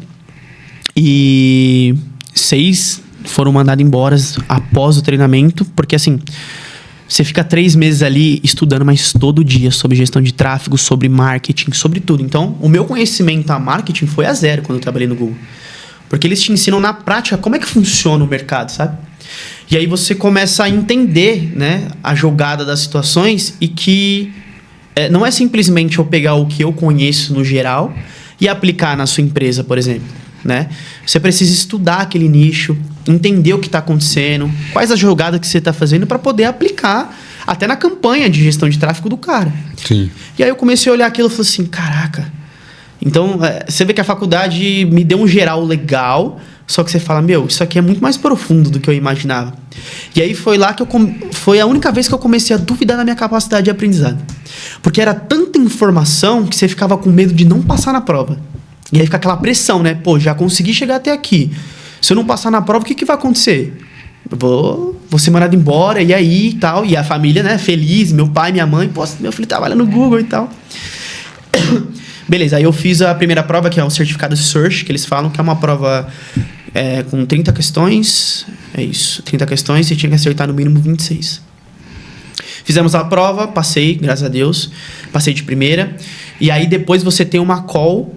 E 6 foram mandadas embora após o treinamento, porque assim, você fica 3 meses ali estudando, mas todo dia, sobre gestão de tráfego, sobre marketing, sobre tudo. Então, o meu conhecimento a marketing foi a zero quando eu trabalhei no Google. Porque eles te ensinam na prática como é que funciona o mercado, sabe? E aí você começa a entender, né, a jogada das situações e que não é simplesmente eu pegar o que eu conheço no geral e aplicar na sua empresa, por exemplo. Né? Você precisa estudar aquele nicho, entender o que está acontecendo, quais as jogadas que você está fazendo para poder aplicar até na campanha de gestão de tráfego do cara. Sim. E aí eu comecei a olhar aquilo e falei assim, caraca. Então, você vê que a faculdade me deu um geral legal, só que você fala, isso aqui é muito mais profundo do que eu imaginava. E aí foi lá que foi a única vez que eu comecei a duvidar da minha capacidade de aprendizado. Porque era tanta informação que você ficava com medo de não passar na prova. E aí fica aquela pressão, né? Pô, já consegui chegar até aqui. Se eu não passar na prova, o que vai acontecer? Vou ser mandado embora, e aí e tal. E a família, né? Feliz, meu pai, minha mãe. Pô, meu filho trabalha no Google e tal. Beleza, aí eu fiz a primeira prova, que é o certificado Search, que eles falam que é uma prova com 30 questões. É isso, 30 questões e tinha que acertar no mínimo 26. Fizemos a prova, passei, graças a Deus. Passei de primeira. E aí depois você tem uma call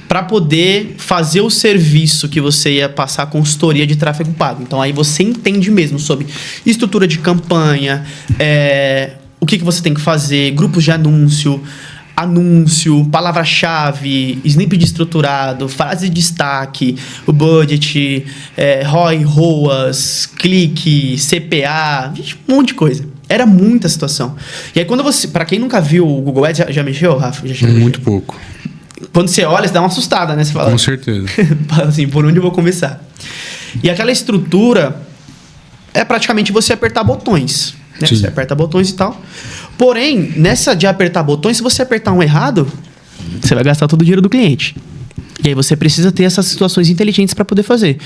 para poder fazer o serviço que você ia passar a consultoria de tráfego pago. Então, aí você entende mesmo sobre estrutura de campanha, o que você tem que fazer, grupos de anúncio, palavra-chave, snippet estruturado, frase de destaque, o budget, ROI, ROAS, clique, CPA, um monte de coisa. Era muita situação. E aí, quando você... Para quem nunca viu o Google Ads, já mexeu, Rafa? Muito pouco. Quando você olha, você dá uma assustada, né? Você fala, com certeza. assim, por onde eu vou começar? E aquela estrutura é praticamente você apertar botões. Né? Você aperta botões e tal. Porém, nessa de apertar botões, se você apertar um errado, você vai gastar todo o dinheiro do cliente. E aí você precisa ter essas situações inteligentes para poder fazer.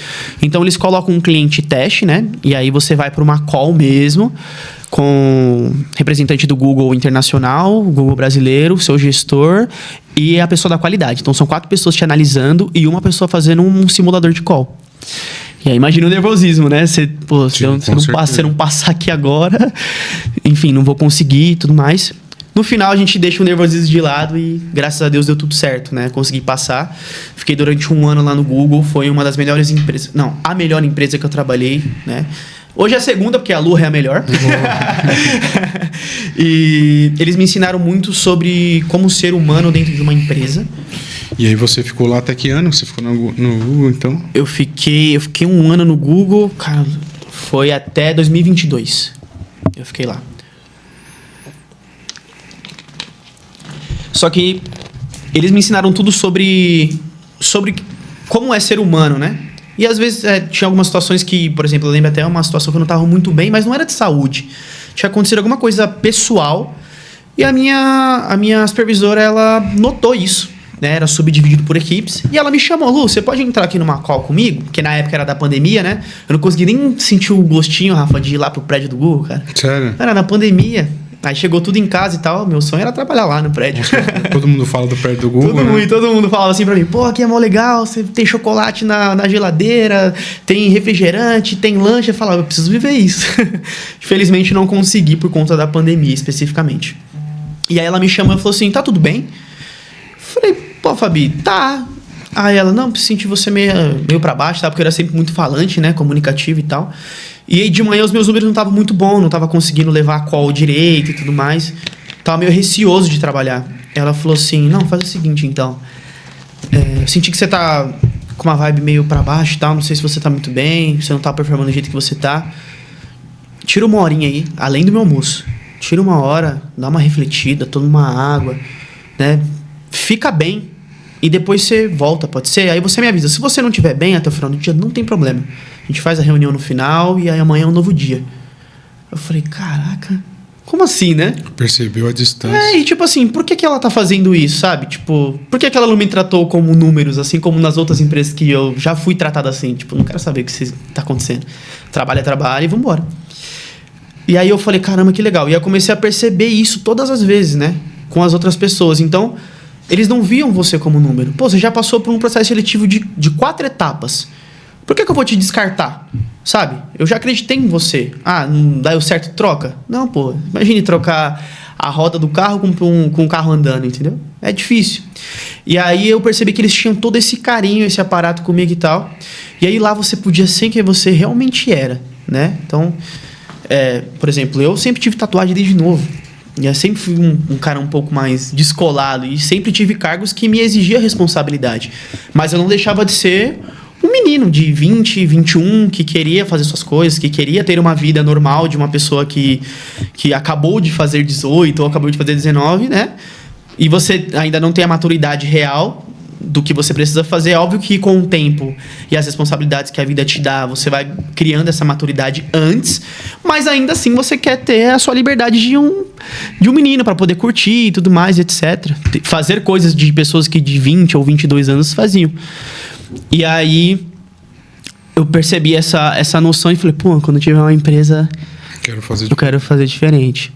Então, eles colocam um cliente teste, né? E aí você vai para uma call mesmo, com representante do Google internacional, o Google brasileiro, seu gestor e a pessoa da qualidade. Então, são 4 pessoas te analisando e uma pessoa fazendo um simulador de call. E aí, imagina o nervosismo, né? Se eu não passar aqui agora, enfim, não vou conseguir e tudo mais. No final, a gente deixa o nervosismo de lado e, graças a Deus, deu tudo certo, né? Consegui passar. Fiquei durante 1 ano lá no Google. Foi uma das melhores empresas... Não, a melhor empresa que eu trabalhei, né? Hoje é a segunda, porque a Lua é a melhor. E eles me ensinaram muito sobre como ser humano dentro de uma empresa. E aí você ficou lá até que ano? Você ficou no Google, então? Eu fiquei 1 ano no Google, cara, foi até 2022. Eu fiquei lá. Só que eles me ensinaram tudo sobre como é ser humano, né? E às vezes tinha algumas situações que, por exemplo, eu lembro até uma situação que eu não estava muito bem, mas não era de saúde. Tinha acontecido alguma coisa pessoal e a minha supervisora, ela notou isso, né? Era subdividido por equipes e ela me chamou, Lu, você pode entrar aqui numa call comigo? Porque na época era da pandemia, né? Eu não consegui nem sentir o gostinho, Rafa, de ir lá pro prédio do Google, cara. Sério? Era na pandemia. Aí chegou tudo em casa e tal. Meu sonho era trabalhar lá no prédio. Nossa, todo mundo fala do prédio do Google, todo mundo falava assim pra mim. Pô, aqui é mó legal. Você tem chocolate na geladeira, tem refrigerante, tem lanche. Eu falava, eu preciso viver isso. Infelizmente não consegui por conta da pandemia especificamente. E aí ela me chamou e falou assim, tá tudo bem? Falei, pô, Fabi, tá. Aí ela, não, senti você meio pra baixo, tá? Porque eu era sempre muito falante, né? Comunicativo e tal. E aí de manhã os meus números não estavam muito bons, não estava conseguindo levar a call direito e tudo mais. Tava meio receoso de trabalhar. Ela falou assim, não, faz o seguinte então. Eu senti que você tá com uma vibe meio pra baixo e tal, não sei se você tá muito bem, você não tá performando do jeito que você tá. Tira 1 horinha aí, além do meu almoço. Tira 1 hora, dá uma refletida, toma uma água, né? Fica bem. E depois você volta, pode ser? Aí você me avisa. Se você não estiver bem até o final do dia, não tem problema. A gente faz a reunião no final e aí amanhã é um novo dia. Eu falei, caraca, como assim, né? Percebeu a distância. E tipo assim, por que ela tá fazendo isso, sabe? Tipo, por que ela não me tratou como números, assim como nas outras empresas que eu já fui tratado assim? Tipo, não quero saber o que tá acontecendo. Trabalho é trabalho e vambora. E aí eu falei, caramba, que legal. E aí eu comecei a perceber isso todas as vezes, né? Com as outras pessoas. Então, eles não viam você como número. Pô, você já passou por um processo seletivo de 4 etapas. Por que eu vou te descartar? Sabe? Eu já acreditei em você. Ah, não dá certo, troca? Não, pô. Imagine trocar a roda do carro com o carro andando, entendeu? É difícil. E aí eu percebi que eles tinham todo esse carinho, esse aparato comigo e tal. E aí lá você podia ser quem você realmente era, né? Então, por exemplo, eu sempre tive tatuagem desde novo. E eu sempre fui um cara um pouco mais descolado. E sempre tive cargos que me exigiam responsabilidade. Mas eu não deixava de ser um menino de 20, 21, que queria fazer suas coisas, que queria ter uma vida normal de uma pessoa que acabou de fazer 18 ou acabou de fazer 19, né? E você ainda não tem a maturidade real do que você precisa fazer. É óbvio que com o tempo e as responsabilidades que a vida te dá, você vai criando essa maturidade antes, mas ainda assim você quer ter a sua liberdade de um menino para poder curtir e tudo mais, etc. Fazer coisas de pessoas que de 20 ou 22 anos faziam. E aí eu percebi essa noção e falei, pô, quando eu tiver uma empresa, eu quero fazer diferente.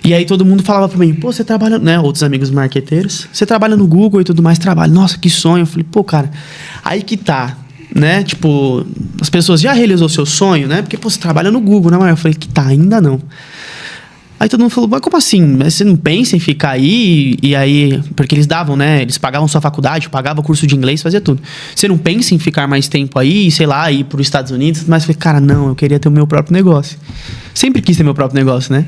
E aí todo mundo falava pra mim, pô, você trabalha, né? Outros amigos marqueteiros, você trabalha no Google e tudo mais, trabalho. Nossa, que sonho. Eu falei, pô, cara, aí que tá, né? Tipo, as pessoas, já realizou seu sonho, né? Porque, pô, você trabalha no Google, né? Eu falei, que tá, ainda não. Aí todo mundo falou, mas como assim? Mas você não pensa em ficar aí? E aí, porque eles davam, né? Eles pagavam sua faculdade, pagavam curso de inglês, fazia tudo. Você não pensa em ficar mais tempo aí, sei lá, ir para os Estados Unidos? Mas eu falei, cara, não, eu queria ter o meu próprio negócio. Sempre quis ter meu próprio negócio, né?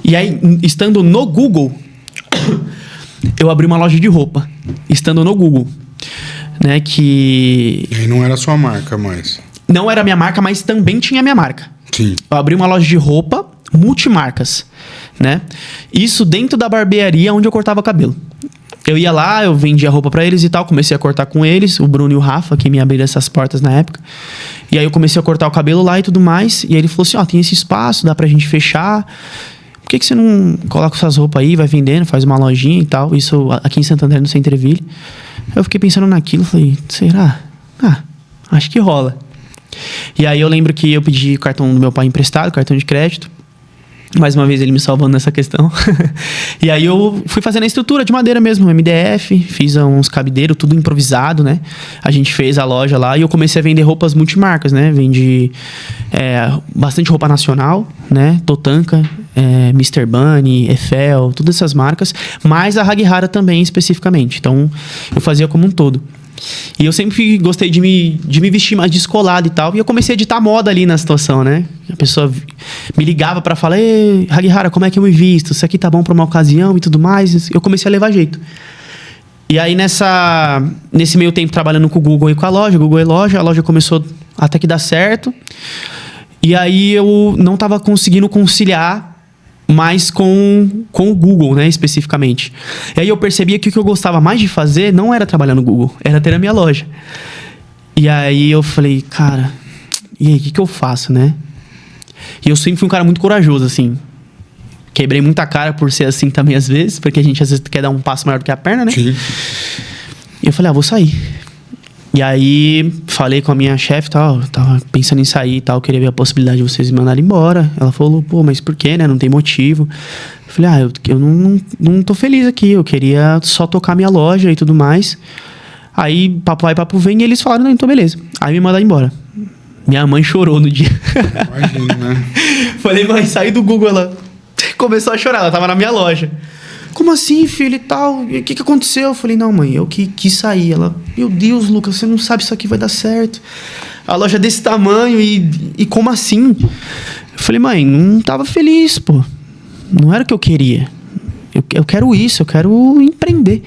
E aí, estando no Google, eu abri uma loja de roupa. Estando no Google, né? Que... E aí não era sua marca mais? Não era minha marca, mas também tinha minha marca. Sim. Eu abri uma loja de roupa multimarcas, né? Isso dentro da barbearia onde eu cortava cabelo. Eu ia lá, eu vendia roupa pra eles e tal, comecei a cortar com eles, o Bruno e o Rafa, que me abriram essas portas na época. E aí eu comecei a cortar o cabelo lá e tudo mais, e aí ele falou assim, ó, tem esse espaço, dá pra gente fechar, por que você não coloca essas roupas aí, vai vendendo, faz uma lojinha e tal, isso aqui em Santo André, no Centreville. Eu fiquei pensando naquilo, falei, será? Acho que rola. E aí eu lembro que eu pedi o cartão do meu pai emprestado, cartão de crédito. Mais uma vez ele me salvando nessa questão. E aí eu fui fazendo a estrutura de madeira mesmo, MDF, fiz uns cabideiros, tudo improvisado, né? A gente fez a loja lá e eu comecei a vender roupas multimarcas, né? Vendi bastante roupa nacional, né? Totanka, Mr. Bunny, Eiffel, todas essas marcas, mas a Haguihara também especificamente. Então eu fazia como um todo. E eu sempre gostei de me vestir mais descolado e tal. E eu comecei a editar moda ali na situação, né? A pessoa me ligava pra falar, ei, Haguihara, como é que eu me visto? Isso aqui tá bom pra uma ocasião e tudo mais. Eu comecei a levar jeito. E aí nesse meio tempo trabalhando com o Google e com a loja, Google e loja, a loja começou até que dar certo. E aí eu não tava conseguindo conciliar mais com o Google, né, especificamente. E aí eu percebia que o que eu gostava mais de fazer não era trabalhar no Google, era ter a minha loja. E aí eu falei, cara, e aí, o que eu faço, né? E eu sempre fui um cara muito corajoso, assim. Quebrei muita cara por ser assim também às vezes, porque a gente às vezes quer dar um passo maior do que a perna, né? Sim. E eu falei, vou sair. E aí, falei com a minha chefe e tal, tava pensando em sair e tal, queria ver a possibilidade de vocês me mandarem embora. Ela falou, pô, mas por quê, né? Não tem motivo. Eu falei, eu não tô feliz aqui, eu queria só tocar minha loja e tudo mais. Aí, papo vai, papo vem, e eles falaram, não, então beleza. Aí me mandaram embora. Minha mãe chorou no dia. Imagina, né? Falei, mãe, saí do Google, ela começou a chorar, ela tava na minha loja. Como assim, filho, e tal? O que aconteceu? Eu falei, não, mãe, eu que quis sair. Ela, meu Deus, Lucas, você não sabe se isso aqui vai dar certo. A loja é desse tamanho e como assim? Eu falei, mãe, não tava feliz, pô. Não era o que eu queria. Eu quero isso, eu quero empreender.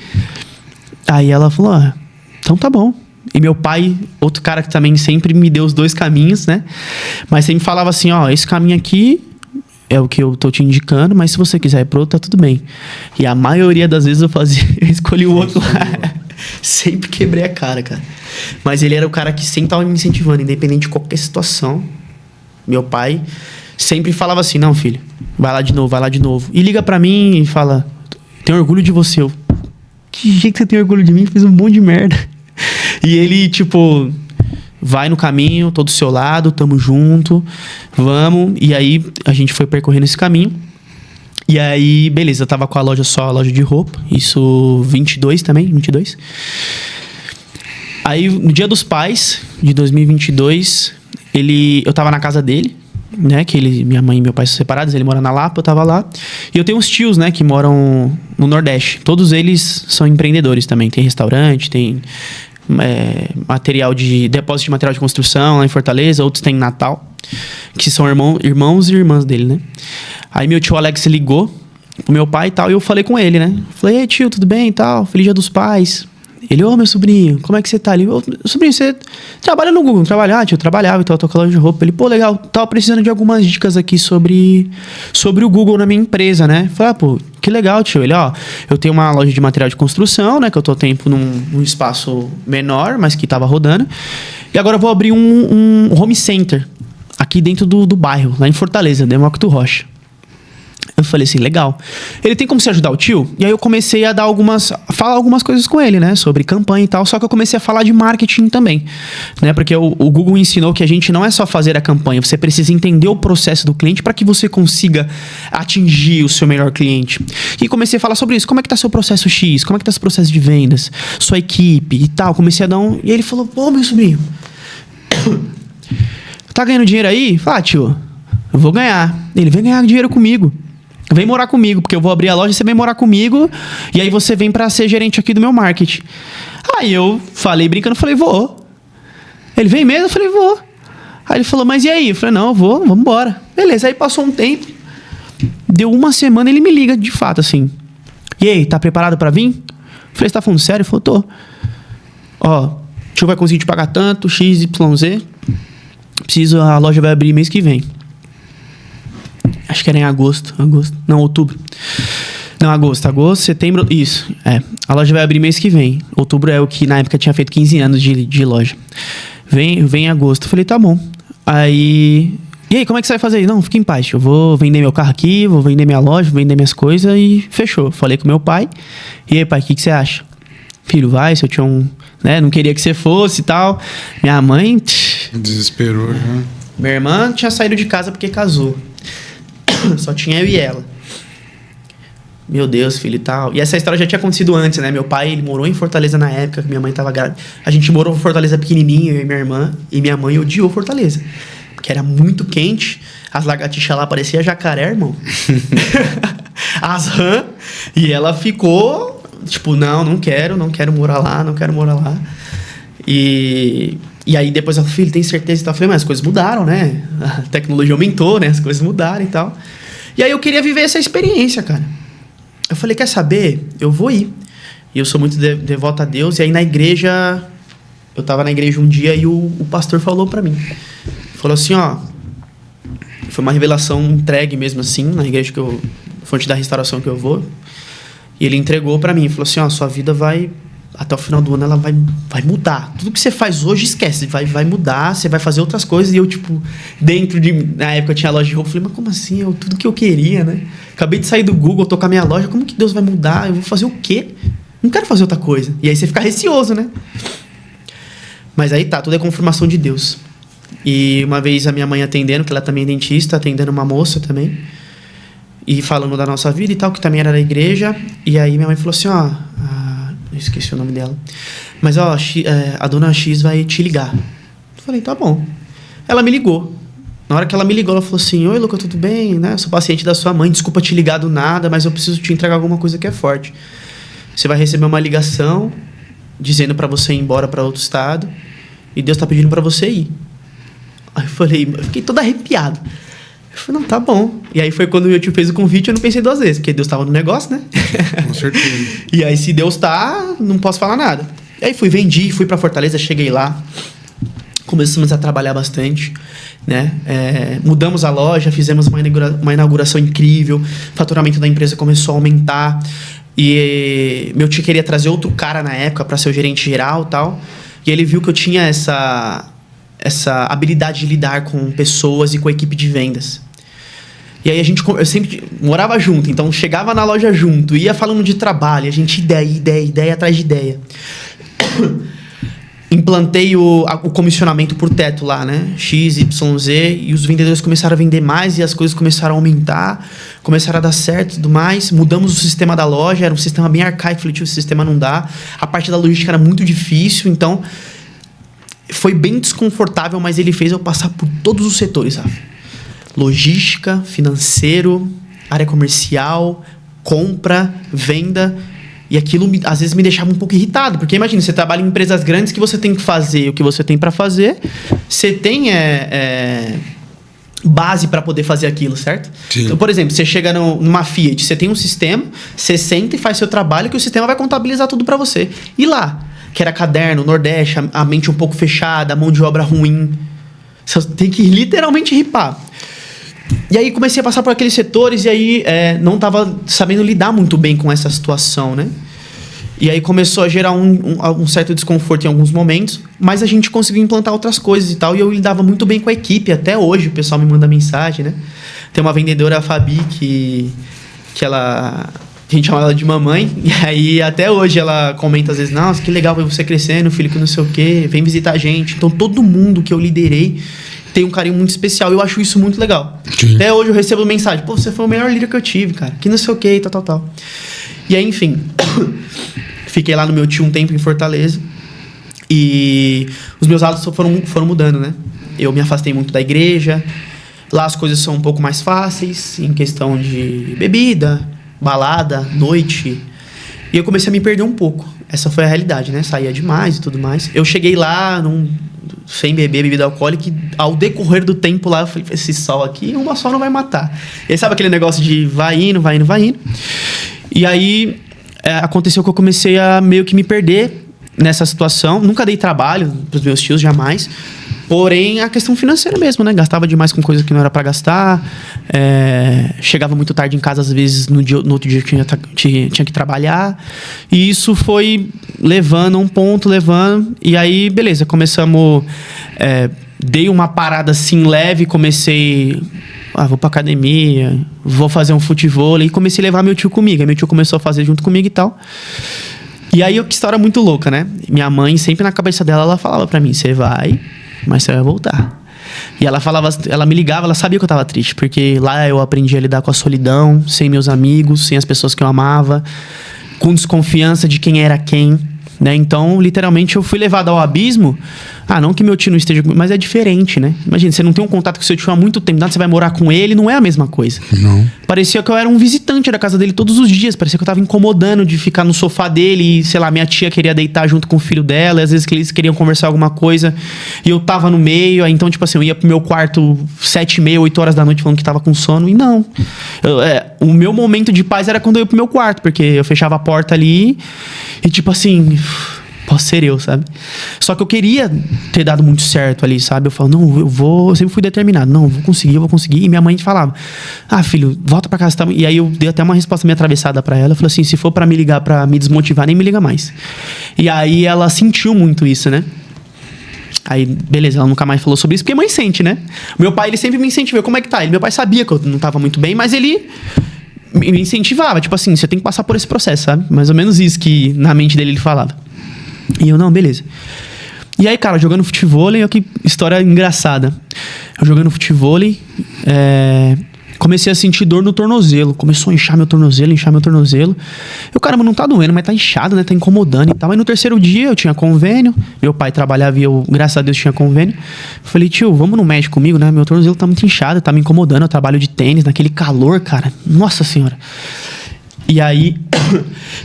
Aí ela falou, então tá bom. E meu pai, outro cara que também sempre me deu os dois caminhos, né? Mas sempre falava assim, esse caminho aqui é o que eu tô te indicando, mas se você quiser ir pro outro, tá tudo bem. E a maioria das vezes eu escolhi o outro lá. Sempre quebrei a cara. Mas ele era o cara que sempre tava me incentivando, independente de qualquer situação. Meu pai sempre falava assim, não, filho, vai lá de novo, vai lá de novo. E liga pra mim e fala, tenho orgulho de você. Eu, que jeito que você tem orgulho de mim? Fiz um monte de merda. E ele, tipo, vai no caminho, tô do seu lado, tamo junto, vamos. E aí, a gente foi percorrendo esse caminho. E aí, beleza, eu tava com a loja só, a loja de roupa. Isso, 22 também, 22. Aí, no Dia dos Pais, de 2022, eu tava na casa dele, né? Que minha mãe e meu pai são separados, ele mora na Lapa, eu tava lá. E eu tenho uns tios, né, que moram no Nordeste. Todos eles são empreendedores também. Tem restaurante, tem depósito de material de construção lá em Fortaleza, outros tem em Natal, que são irmãos e irmãs dele, né? Aí meu tio Alex ligou pro meu pai e tal, e eu falei com ele, né? Falei, ei tio, tudo bem e tal? Feliz Dia dos Pais. Ele, ô meu sobrinho, como é que você tá? Ele, ô sobrinho, você trabalha no Google? Trabalha? Ah, tio, eu trabalhava e tal, tô com a loja de roupa. Ele, pô, legal, tava precisando de algumas dicas aqui sobre o Google na minha empresa, né? Falei, pô, que legal, tio. Ele, ó, eu tenho uma loja de material de construção, né? Que eu tô tempo num espaço menor, mas que tava rodando. E agora eu vou abrir um home center aqui dentro do bairro, lá em Fortaleza, Demócrito Rocha. Eu falei assim, legal. Ele tem como se ajudar o tio? E aí eu comecei a falar algumas coisas com ele, né? Sobre campanha e tal. Só que eu comecei a falar de marketing também, né? Porque o Google ensinou que a gente não é só fazer a campanha. Você precisa entender o processo do cliente para que você consiga atingir o seu melhor cliente. E comecei a falar sobre isso. Como é que tá seu processo X? Como é que tá seu processo de vendas? Sua equipe e tal. Comecei a dar E ele falou, pô, meu sobrinho, tá ganhando dinheiro aí? Falei, tio, eu vou ganhar. Ele, vem ganhar dinheiro comigo. Vem morar comigo, porque eu vou abrir a loja e você vem morar comigo. E aí você vem pra ser gerente aqui do meu marketing. Aí eu falei brincando, falei, vou. Ele, vem mesmo? Eu falei, vou. Aí ele falou, mas e aí? Eu falei, não, eu vou, vamos embora. Beleza, aí passou um tempo. Deu uma semana, ele me liga de fato, assim. E aí, tá preparado pra vir? Eu falei, você tá falando sério? Ele falou, tô. Ó, o tio vai conseguir te pagar tanto, X, Y, Z. A loja vai abrir mês que vem. Acho que era em agosto. Não, outubro. Não, agosto, setembro. Isso. A loja vai abrir mês que vem. Outubro é o que na época tinha feito 15 anos de loja. Vem em agosto. Eu falei, tá bom. Aí. E aí, como é que você vai fazer? Não, fica em paz. Eu vou vender meu carro aqui, vou vender minha loja, vou vender minhas coisas e fechou. Falei com meu pai. E aí, pai, o que você acha? Filho, vai, se eu tinha né, não queria que você fosse e tal. Minha mãe. Desesperou já. Minha irmã tinha saído de casa porque casou. Só tinha eu e ela. Meu Deus, filho e tal. E essa história já tinha acontecido antes, né? Meu pai, ele morou em Fortaleza na época que minha mãe tava grávida. A gente morou em Fortaleza pequenininho, eu e minha irmã. E minha mãe odiou Fortaleza. Porque era muito quente. As lagartixas lá pareciam jacaré, irmão. As rãs. E ela ficou... Tipo, não quero morar lá, não quero morar lá. E aí depois ela falou, filho, tem certeza e tal? Eu falei, mas as coisas mudaram, né? A tecnologia aumentou, né? As coisas mudaram e tal. E aí eu queria viver essa experiência, cara. Eu falei, quer saber? Eu vou ir. E eu sou muito devoto a Deus. E aí na igreja... Eu tava na igreja um dia e o pastor falou pra mim. Falou assim, ó... Foi uma revelação entregue mesmo assim, na igreja que eu... Fonte da restauração que eu vou. E ele entregou pra mim. Falou assim, ó, sua vida vai... Até o final do ano ela vai mudar. Tudo que você faz hoje, esquece. Vai mudar, você vai fazer outras coisas. E eu, tipo, na época eu tinha loja de roupa. Falei, mas como assim? Tudo que eu queria, né? Acabei de sair do Google, tô com a minha loja. Como que Deus vai mudar? Eu vou fazer o quê? Não quero fazer outra coisa. E aí você fica receoso, né? Mas aí tá, tudo é confirmação de Deus. E uma vez a minha mãe atendendo, que ela também é dentista, atendendo uma moça também. E falando da nossa vida e tal, que também era da igreja. E aí minha mãe falou assim, ó... Eu esqueci o nome dela. Mas, ó, a dona X vai te ligar. Eu falei, tá bom. Ela me ligou. Na hora que ela me ligou, ela falou assim, oi, Luca, tudo bem? Né? Eu sou paciente da sua mãe, desculpa te ligar do nada, mas eu preciso te entregar alguma coisa que é forte. Você vai receber uma ligação dizendo pra você ir embora pra outro estado e Deus tá pedindo pra você ir. Aí eu fiquei todo arrepiado. Eu falei, não, tá bom. E aí foi quando o meu tio fez o convite, eu não pensei duas vezes, porque Deus tava no negócio, né? Com certeza. E aí, se Deus tá, não posso falar nada. E aí fui pra Fortaleza, cheguei lá. Começamos a trabalhar bastante, né? Mudamos a loja, fizemos uma inauguração incrível. O faturamento da empresa começou a aumentar. E meu tio queria trazer outro cara na época para ser o gerente geral e tal. E ele viu que eu tinha essa habilidade de lidar com pessoas e com a equipe de vendas. E aí eu sempre morava junto, então chegava na loja junto, ia falando de trabalho, a gente ideia atrás de ideia. Implantei o comissionamento por teto lá, né? X, Y, Z, e os vendedores começaram a vender mais e as coisas começaram a aumentar, começaram a dar certo e tudo mais. Mudamos o sistema da loja, era um sistema bem arcaico, falei, tio, esse sistema não dá. A parte da logística era muito difícil, então foi bem desconfortável, mas ele fez eu passar por todos os setores, sabe? Logística, financeiro, área comercial, compra, venda. E aquilo, às vezes, me deixava um pouco irritado. Porque, imagina, você trabalha em empresas grandes que você tem que fazer o que você tem para fazer. Você tem base para poder fazer aquilo, certo? Sim. Então, por exemplo, você chega numa Fiat, você tem um sistema, você senta e faz seu trabalho que o sistema vai contabilizar tudo para você. E lá, que era caderno, Nordeste, a mente um pouco fechada, a mão de obra ruim. Você tem que literalmente ripar. E aí comecei a passar por aqueles setores e aí não estava sabendo lidar muito bem com essa situação, né? E aí começou a gerar um certo desconforto em alguns momentos, mas a gente conseguiu implantar outras coisas e tal, e eu lidava muito bem com a equipe. Até hoje o pessoal me manda mensagem, né? Tem uma vendedora, a Fabi, que a gente chama ela de mamãe, e aí até hoje ela comenta às vezes, nossa, que legal ver você crescendo, filho, que não sei o quê, vem visitar a gente. Então todo mundo que eu liderei tem um carinho muito especial. Eu acho isso muito legal. Sim. Até hoje eu recebo mensagem, pô, você foi o melhor líder que eu tive, cara. Que não sei o que, tal. E aí, enfim, fiquei lá no meu tio um tempo em Fortaleza. E os meus hábitos foram mudando, né? Eu me afastei muito da igreja. Lá as coisas são um pouco mais fáceis, em questão de bebida, balada, noite. E eu comecei a me perder um pouco. Essa foi a realidade, né? Saía demais e tudo mais. Eu cheguei lá sem beber bebida alcoólica, e ao decorrer do tempo lá, eu falei, esse sol aqui, uma só não vai matar. E aí, sabe aquele negócio de vai indo. E aí, aconteceu que eu comecei a meio que me perder nessa situação. Nunca dei trabalho pros meus tios, jamais. Porém, a questão financeira mesmo, né? Gastava demais com coisa que não era pra gastar. Chegava muito tarde em casa, às vezes, no outro dia tinha que trabalhar. E isso foi levando. E aí, beleza, começamos... dei uma parada assim leve, comecei... vou pra academia, vou fazer um futebol. E comecei a levar meu tio comigo. Aí meu tio começou a fazer junto comigo e tal. E aí, que história muito louca, né? Minha mãe, sempre na cabeça dela, ela falava pra mim, você vai... mas você vai voltar. E ela me ligava, ela sabia que eu tava triste, porque lá eu aprendi a lidar com a solidão, sem meus amigos, sem as pessoas que eu amava, com desconfiança de quem era quem, né? Então, literalmente, eu fui levado ao abismo. Não que meu tio não esteja comigo, mas é diferente, né? Imagina, você não tem um contato com seu tio há muito tempo, você vai morar com ele, não é a mesma coisa. Não. Parecia que eu era um visitante da casa dele todos os dias, parecia que eu tava incomodando de ficar no sofá dele e, sei lá, minha tia queria deitar junto com o filho dela, e às vezes que eles queriam conversar alguma coisa e eu tava no meio, aí então, tipo assim, eu ia pro meu quarto 7h30, 8 horas da noite falando que tava com sono, e não. O meu momento de paz era quando eu ia pro meu quarto, porque eu fechava a porta ali e, tipo assim... posso ser eu, sabe? Só que eu queria ter dado muito certo ali, sabe? Eu falo, não, eu sempre fui determinado. Não, eu vou conseguir. E minha mãe falava, filho, volta pra casa. E aí eu dei até uma resposta meio atravessada pra ela. Eu falei assim, se for pra me ligar, pra me desmotivar, nem me liga mais. E aí ela sentiu muito isso, né? Aí, beleza, ela nunca mais falou sobre isso, porque mãe sente, né? Meu pai, ele sempre me incentivou. Como é que tá? Meu pai sabia que eu não tava muito bem, mas ele... me incentivava. Tipo assim, você tem que passar por esse processo, sabe? Mais ou menos isso que na mente dele ele falava. E eu, não, beleza. E aí, cara, jogando futebol, olha que história engraçada. Eu jogando futebol, comecei a sentir dor no tornozelo. Começou a inchar meu tornozelo. Eu, caramba, não tá doendo, mas tá inchado, né? Tá incomodando e tal. Aí no terceiro dia eu tinha convênio. Meu pai trabalhava e eu, graças a Deus, tinha convênio. Eu falei, tio, vamos no médico comigo, né? Meu tornozelo tá muito inchado, tá me incomodando. Eu trabalho de tênis, naquele calor, cara. Nossa Senhora. E aí,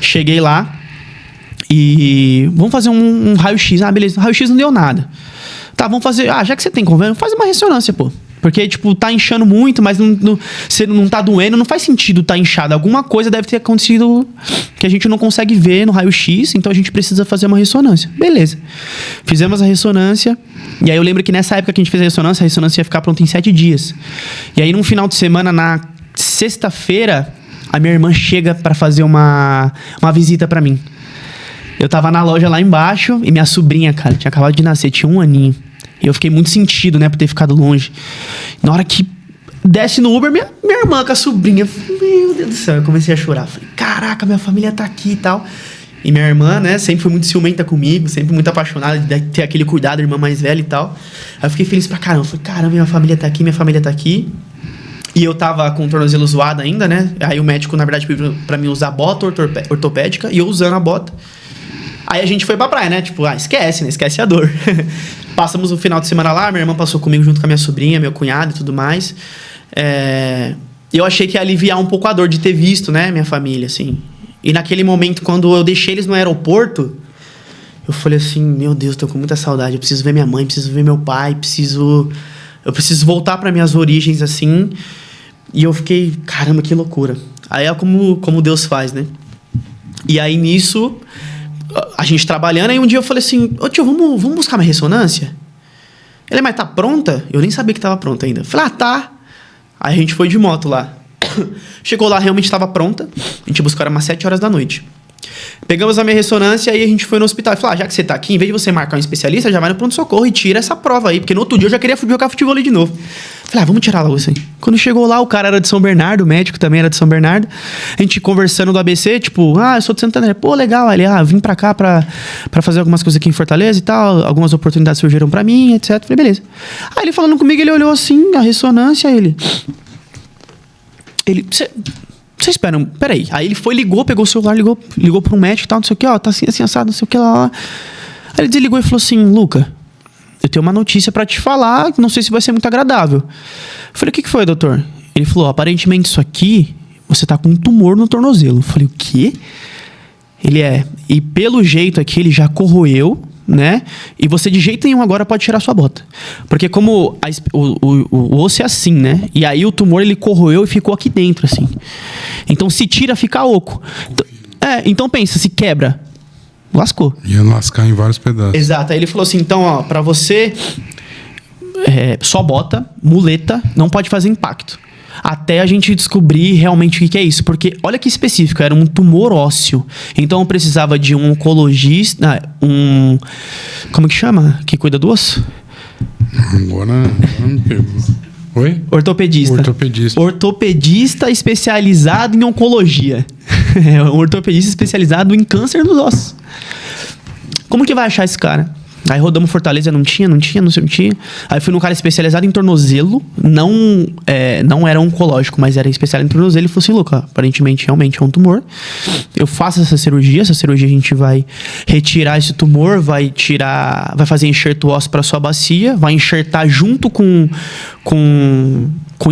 cheguei lá. E vamos fazer um raio-x. Beleza, raio-x não deu nada. Tá, vamos fazer... já que você tem convênio, faz uma ressonância, pô. Porque, tipo, tá inchando muito, mas você não tá doendo, não faz sentido tá inchado. Alguma coisa deve ter acontecido que a gente não consegue ver no raio-x, então a gente precisa fazer uma ressonância. Beleza. Fizemos a ressonância, e aí eu lembro que nessa época que a gente fez a ressonância ia ficar pronta em 7 dias. E aí, num final de semana, na sexta-feira, a minha irmã chega pra fazer uma visita pra mim. Eu tava na loja lá embaixo e minha sobrinha, cara, tinha acabado de nascer, tinha 1 aninho. E eu fiquei muito sentido, né, por ter ficado longe. Na hora que Desce no Uber, minha irmã com a sobrinha. Meu Deus do céu, eu comecei a chorar. Falei, caraca, minha família tá aqui e tal. E minha irmã, né, sempre foi muito ciumenta comigo, sempre muito apaixonada de ter aquele cuidado, irmã mais velha e tal. Aí eu fiquei feliz pra caramba. Falei, caramba, minha família tá aqui, minha família tá aqui. E eu tava com o tornozelo zoado ainda, né? Aí o médico, na verdade, pediu pra mim usar bota ortopédica e eu usando a bota. Aí a gente foi pra praia, né? Tipo, esquece, né? Esquece a dor. Passamos o final de semana lá, minha irmã passou comigo junto com a minha sobrinha, meu cunhado e tudo mais. Eu achei que ia aliviar um pouco a dor de ter visto, né, minha família, assim. E naquele momento, quando eu deixei eles no aeroporto, eu falei assim, meu Deus, tô com muita saudade, eu preciso ver minha mãe, preciso ver meu pai, eu preciso voltar para minhas origens, assim. E eu fiquei, caramba, que loucura. Aí é como Deus faz, né? E aí nisso, a gente trabalhando, aí um dia eu falei assim, ô tio, vamos buscar uma ressonância? Ele, mas tá pronta? Eu nem sabia que tava pronta ainda. Eu falei, tá. Aí a gente foi de moto lá. Chegou lá, realmente estava pronta. A gente buscou, era umas 7 horas da noite. Pegamos a minha ressonância e aí a gente foi no hospital. Falei, já que você tá aqui, em vez de você marcar um especialista, já vai no pronto-socorro e tira essa prova aí. Porque no outro dia eu já queria jogar futebol ali de novo. Falei, vamos tirar logo isso aí. Quando chegou lá, o cara era de São Bernardo, o médico também era de São Bernardo. A gente conversando do ABC, tipo, eu sou de Santander. Pô, legal. Ele, vim pra cá pra fazer algumas coisas aqui em Fortaleza e tal. Algumas oportunidades surgiram pra mim, etc. Falei, beleza. Aí ele falando comigo, ele olhou assim, a ressonância, ele, você espera, peraí. Aí ele foi, ligou, pegou o celular, ligou pra um médico e tal, não sei o que, tá assim, assado, não sei o que lá. Aí ele desligou e falou assim, Luca, eu tenho uma notícia pra te falar, não sei se vai ser muito agradável. Eu falei, o que foi, doutor? Ele falou, aparentemente isso aqui, você tá com um tumor no tornozelo. Eu falei, o quê? Ele e pelo jeito aqui ele já corroeu, né? E você de jeito nenhum agora pode tirar sua bota. Porque como o osso é assim, né? E aí o tumor ele corroeu e ficou aqui dentro, assim. Então se tira, fica oco. Então pensa, se quebra, lascou. Ia lascar em vários pedaços. Exato. Aí ele falou assim, então, pra você, só bota, muleta, não pode fazer impacto. Até a gente descobrir realmente o que é isso. Porque, olha que específico, era um tumor ósseo. Então, eu precisava de um oncologista, como que chama? Que cuida do osso? Agora me pegou. Oi? Ortopedista. Ortopedista especializado em oncologia. Um ortopedista especializado em câncer dos ossos. Como que vai achar esse cara? Aí rodamos Fortaleza, não tinha. Aí fui num cara especializado em tornozelo, não era oncológico, mas era especializado em tornozelo. Ele falou assim, Luca, aparentemente realmente é um tumor. Eu faço essa cirurgia a gente vai retirar esse tumor, vai fazer enxerto ósseo para sua bacia, vai enxertar junto com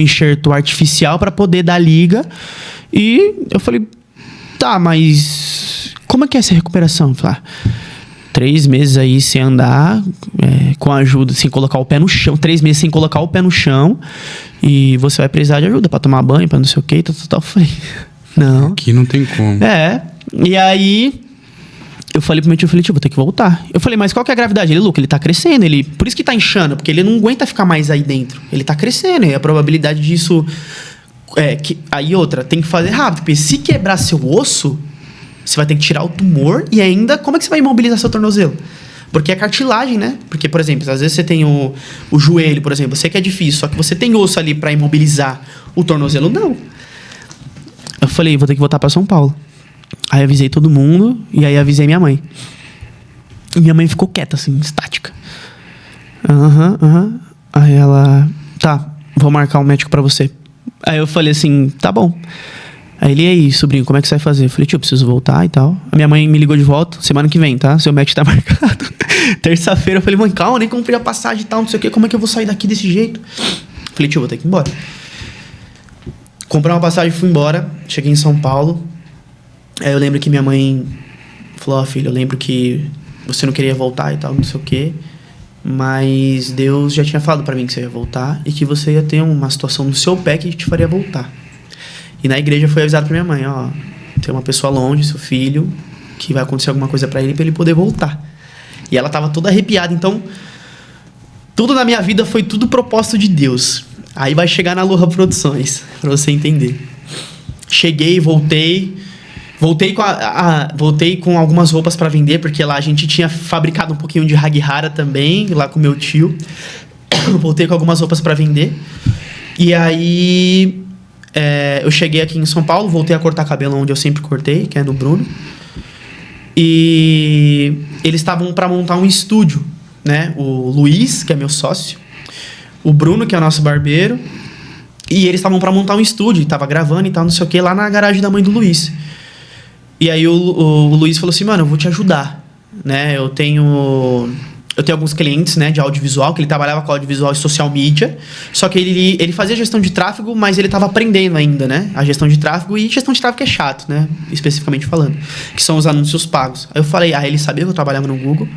enxerto artificial para poder dar liga. E eu falei, tá, mas como é que é essa recuperação? Eu falei, 3 meses aí sem andar, com ajuda, sem colocar o pé no chão. 3 meses sem colocar o pé no chão. E você vai precisar de ajuda pra tomar banho, pra não sei o que, tal. Eu falei, não. Aqui não tem como. E aí, eu falei pro meu tio, vou ter que voltar. Eu falei, mas qual que é a gravidade? Ele, Luca, ele tá crescendo. Por isso que tá inchando, porque ele não aguenta ficar mais aí dentro. Ele tá crescendo, e a probabilidade disso... aí outra, tem que fazer rápido. Porque se quebrar seu osso... Você vai ter que tirar o tumor e ainda... Como é que você vai imobilizar seu tornozelo? Porque é cartilagem, né? Porque, por exemplo, às vezes você tem o joelho, por exemplo. Eu sei que é difícil, só que você tem osso ali pra imobilizar o tornozelo. Não. Eu falei, vou ter que voltar pra São Paulo. Aí avisei todo mundo e aí avisei minha mãe. E minha mãe ficou quieta, assim, estática. Aí ela... Tá, vou marcar um médico pra você. Aí eu falei assim, tá bom. Aí ele, e aí, sobrinho, como é que você vai fazer? Eu falei, tio, eu preciso voltar e tal. A minha mãe me ligou de volta, semana que vem, tá? Seu match tá marcado. Terça-feira, eu falei, mãe, calma, nem comprei a passagem e tal, não sei o quê. Como é que eu vou sair daqui desse jeito? Eu falei, tio, vou ter que ir embora. Comprei uma passagem e fui embora. Cheguei em São Paulo. Aí eu lembro que minha mãe falou, filho, eu lembro que você não queria voltar e tal, não sei o quê. Mas Deus já tinha falado pra mim que você ia voltar e que você ia ter uma situação no seu pé que te faria voltar. E na igreja foi avisado pra minha mãe, tem uma pessoa longe, seu filho, que vai acontecer alguma coisa pra ele poder voltar. E ela tava toda arrepiada, então tudo na minha vida foi tudo propósito de Deus. Aí vai chegar na Aloha Produções, pra você entender. Cheguei, voltei com algumas roupas pra vender, porque lá a gente tinha fabricado um pouquinho de Hague Hara também, lá com meu tio. Voltei com algumas roupas pra vender. E aí, eu cheguei aqui em São Paulo, voltei a cortar cabelo onde eu sempre cortei, que é no Bruno. E eles estavam para montar um estúdio, né? O Luiz, que é meu sócio, o Bruno, que é o nosso barbeiro, e eles estavam para montar um estúdio, tava gravando e tal, não sei o que, lá na garagem da mãe do Luiz. E aí o Luiz falou assim, mano, eu vou te ajudar, né? Eu tenho alguns clientes, né, de audiovisual, que ele trabalhava com audiovisual e social media, só que ele fazia gestão de tráfego, mas ele estava aprendendo ainda, né, a gestão de tráfego, e gestão de tráfego é chato, né, especificamente falando, que são os anúncios pagos. Aí eu falei, ele sabia que eu trabalhava no Google,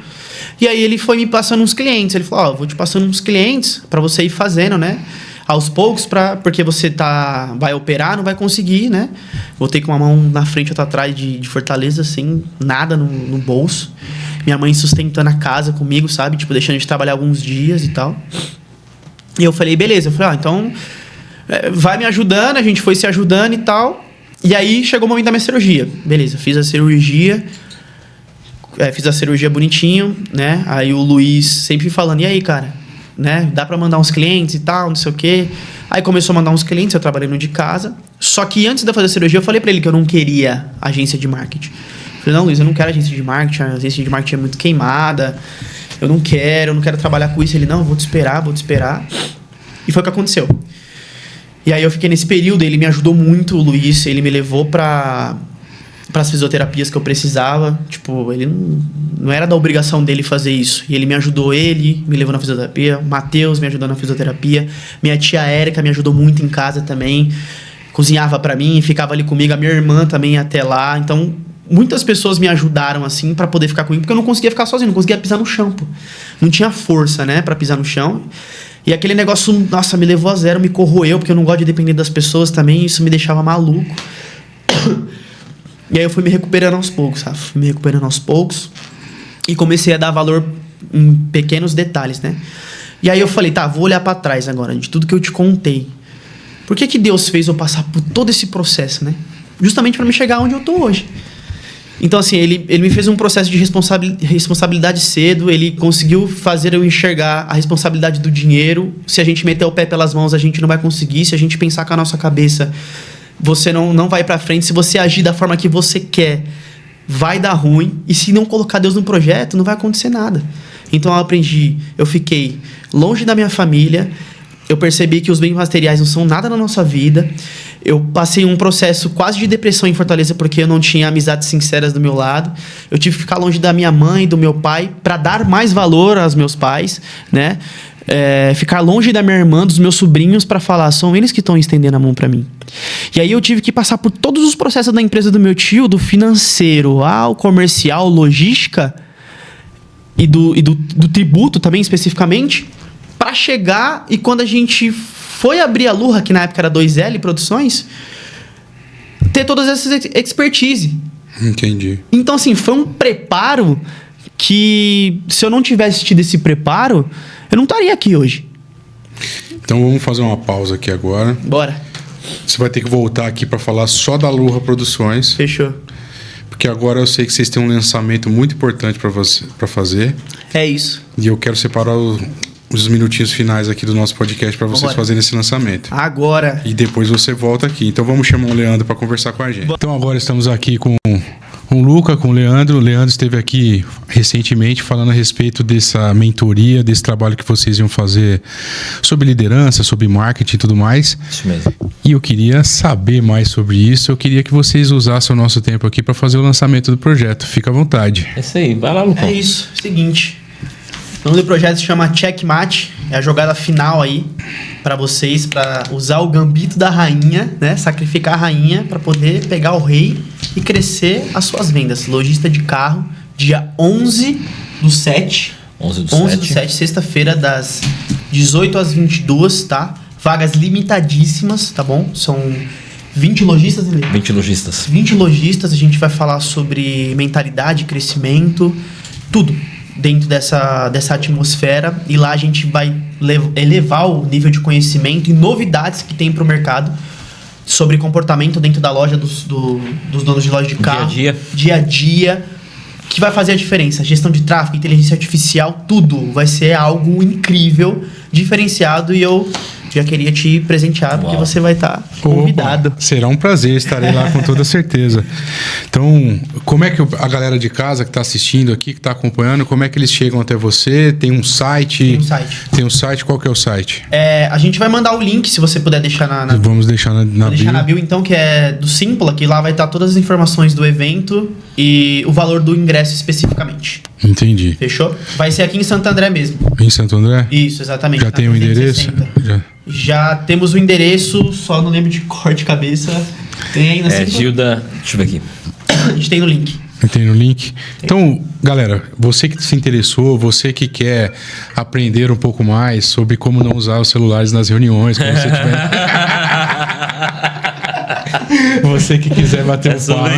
e aí ele foi me passando uns clientes, ele falou, vou te passando uns clientes para você ir fazendo, né, aos poucos, porque você vai operar, não vai conseguir, né, voltei com uma mão na frente e outra atrás de Fortaleza, assim, nada no bolso. Minha mãe sustentando a casa comigo, sabe? Tipo, deixando de trabalhar alguns dias e tal. E eu falei, beleza. Eu falei, então, vai me ajudando. A gente foi se ajudando e tal. E aí, chegou o momento da minha cirurgia. Beleza, fiz a cirurgia. Fiz a cirurgia bonitinho, né? Aí o Luiz sempre falando, e aí, cara? Né? Dá pra mandar uns clientes e tal, não sei o quê. Aí começou a mandar uns clientes, eu trabalhei no de casa. Só que antes de eu fazer a cirurgia, eu falei pra ele que eu não queria agência de marketing. Falei, não, Luiz, eu não quero agência de marketing, a agência de marketing é muito queimada, eu não quero trabalhar com isso. Ele, não, vou te esperar. E foi o que aconteceu. E aí eu fiquei nesse período, ele me ajudou muito, o Luiz, ele me levou para as fisioterapias que eu precisava. Tipo, ele não era da obrigação dele fazer isso. E ele me ajudou, ele me levou na fisioterapia, o Matheus me ajudou na fisioterapia, minha tia Érica me ajudou muito em casa também, cozinhava para mim, ficava ali comigo, a minha irmã também ia até lá, então... Muitas pessoas me ajudaram, assim, pra poder ficar comigo, porque eu não conseguia ficar sozinho, não conseguia pisar no chão, pô. Não tinha força, né, pra pisar no chão. E aquele negócio, nossa, me levou a zero, me corroeu, porque eu não gosto de depender das pessoas também, isso me deixava maluco. E aí eu fui me recuperando aos poucos, sabe? E comecei a dar valor em pequenos detalhes, né? E aí eu falei, vou olhar pra trás agora, de tudo que eu te contei. Por que Deus fez eu passar por todo esse processo, né? Justamente pra me chegar onde eu tô hoje. Então, assim, ele me fez um processo de responsabilidade cedo, ele conseguiu fazer eu enxergar a responsabilidade do dinheiro. Se a gente meter o pé pelas mãos, a gente não vai conseguir. Se a gente pensar com a nossa cabeça, você não vai pra frente. Se você agir da forma que você quer, vai dar ruim. E se não colocar Deus no projeto, não vai acontecer nada. Então, eu fiquei longe da minha família, eu percebi que os bens materiais não são nada na nossa vida. Eu passei um processo quase de depressão em Fortaleza porque eu não tinha amizades sinceras do meu lado. Eu tive que ficar longe da minha mãe e do meu pai para dar mais valor aos meus pais, né? Ficar longe da minha irmã, dos meus sobrinhos, para falar, são eles que estão estendendo a mão para mim. E aí eu tive que passar por todos os processos da empresa do meu tio, do financeiro ao comercial, logística e do tributo também especificamente, para chegar, e quando a gente foi abrir a Lurra, que na época era 2L Produções, ter todas essas expertise. Entendi. Então, assim, foi um preparo que, se eu não tivesse tido esse preparo, eu não estaria aqui hoje. Então vamos fazer uma pausa aqui agora. Bora. Você vai ter que voltar aqui para falar só da Lurra Produções. Fechou. Porque agora eu sei que vocês têm um lançamento muito importante para fazer. É isso. E eu quero separar os minutinhos finais aqui do nosso podcast para vocês fazerem esse lançamento. Agora. E depois você volta aqui. Então vamos chamar o Leandro para conversar com a gente. Então agora estamos aqui com o Luca, com o Leandro. O Leandro esteve aqui recentemente falando a respeito dessa mentoria, desse trabalho que vocês iam fazer sobre liderança, sobre marketing e tudo mais. Isso mesmo. E eu queria saber mais sobre isso. Eu queria que vocês usassem o nosso tempo aqui para fazer o lançamento do projeto. Fica à vontade. É isso aí. Vai lá, Lucão. É isso. Seguinte. O nome do projeto se chama Checkmate. É a jogada final aí para vocês, para usar o gambito da rainha, né? Sacrificar a rainha para poder pegar o rei e crescer as suas vendas. Lojista de carro, dia 11/7. 11/7, sexta-feira, das 18 às 22, tá? Vagas limitadíssimas, tá bom? São 20 lojistas, né? 20 lojistas. 20 lojistas. A gente vai falar sobre mentalidade, crescimento, tudo dentro dessa atmosfera, e lá a gente vai elevar o nível de conhecimento e novidades que tem para o mercado sobre comportamento dentro da loja dos donos de loja de carro. Dia a dia, que vai fazer a diferença. Gestão de tráfego, inteligência artificial, tudo vai ser algo incrível, diferenciado, e eu já queria te presentear, porque você vai estar convidado. Opa, será um prazer, estarei lá com toda certeza. Então, como é que a galera de casa que está assistindo aqui, que está acompanhando, como é que eles chegam até você? Tem um site? Tem um site, qual que é o site? A gente vai mandar o link, se você puder deixar na Vamos deixar na bio. Deixar na bio, então, que é do Simpla, que lá vai estar todas as informações do evento e o valor do ingresso especificamente. Entendi. Fechou? Vai ser aqui em Santo André mesmo. Em Santo André? Isso, exatamente. Já tem o endereço? Já temos o endereço, só não lembro de cor de cabeça. Tem aí na Simpla? Gilda, deixa eu ver aqui. A gente tem no link. Tem no link. Então, galera, você que se interessou, você que quer aprender um pouco mais sobre como não usar os celulares nas reuniões, quando você tiver... Você que quiser bater um papo.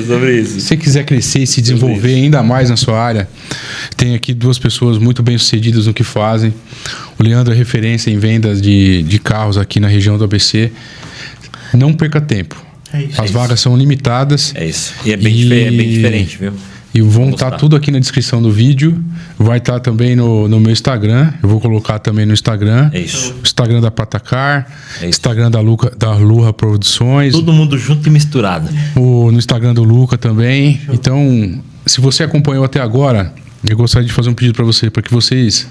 Sobre isso. Se você quiser crescer e se desenvolver ainda mais na sua área, tem aqui duas pessoas muito bem sucedidas no que fazem. O Leandro é referência em vendas de carros aqui na região do ABC. Não perca tempo. As vagas são limitadas. É isso. E é bem diferente, viu? E vão estar tudo aqui na descrição do vídeo. Vai estar também no meu Instagram. Eu vou colocar também no Instagram. É isso. Instagram da Patacar. Instagram da Luha Produções. Todo mundo junto e misturado. No Instagram do Luca também. Então, se você acompanhou até agora, eu gostaria de fazer um pedido para você, para que vocês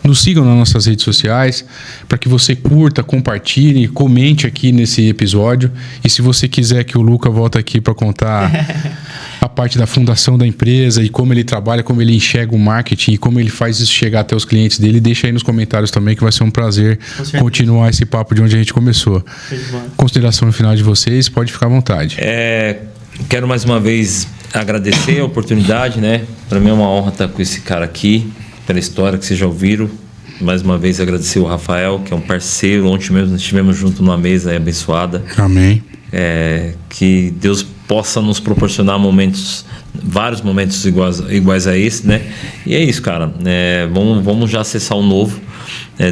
nos sigam nas nossas redes sociais, para que você curta, compartilhe, comente aqui nesse episódio. E se você quiser que o Luca volte aqui para contar a parte da fundação da empresa e como ele trabalha, como ele enxerga o marketing e como ele faz isso chegar até os clientes dele, deixa aí nos comentários também, que vai ser um prazer continuar esse papo de onde a gente começou. Consideração no final de vocês, pode ficar à vontade. Quero mais uma vez agradecer a oportunidade, né? Para mim é uma honra estar com esse cara aqui, pela história que vocês já ouviram. Mais uma vez agradecer o Rafael, que é um parceiro. Ontem mesmo nós estivemos juntos numa mesa aí abençoada. Amém. Que Deus possa nos proporcionar vários momentos iguais a esse, né? E é isso, cara. Vamos já acessar o novo.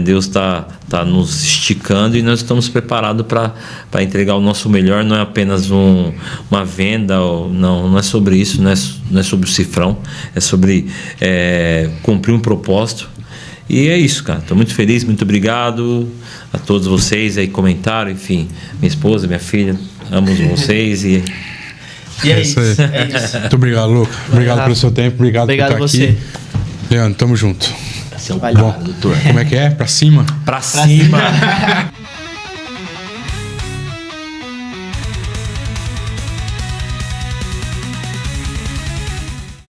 Deus tá nos esticando e nós estamos preparados para entregar o nosso melhor. Não é apenas uma venda, não é sobre isso, não é sobre o cifrão, é sobre cumprir um propósito. E é isso, cara. Estou muito feliz, muito obrigado a todos vocês aí que comentaram, enfim, minha esposa, minha filha, amo vocês e é isso. Muito obrigado, Luca. Obrigado pelo seu tempo, obrigado por estar você. aqui. Leandro, tamo junto. Bom, doutor. Como é que é? Pra cima? Pra cima.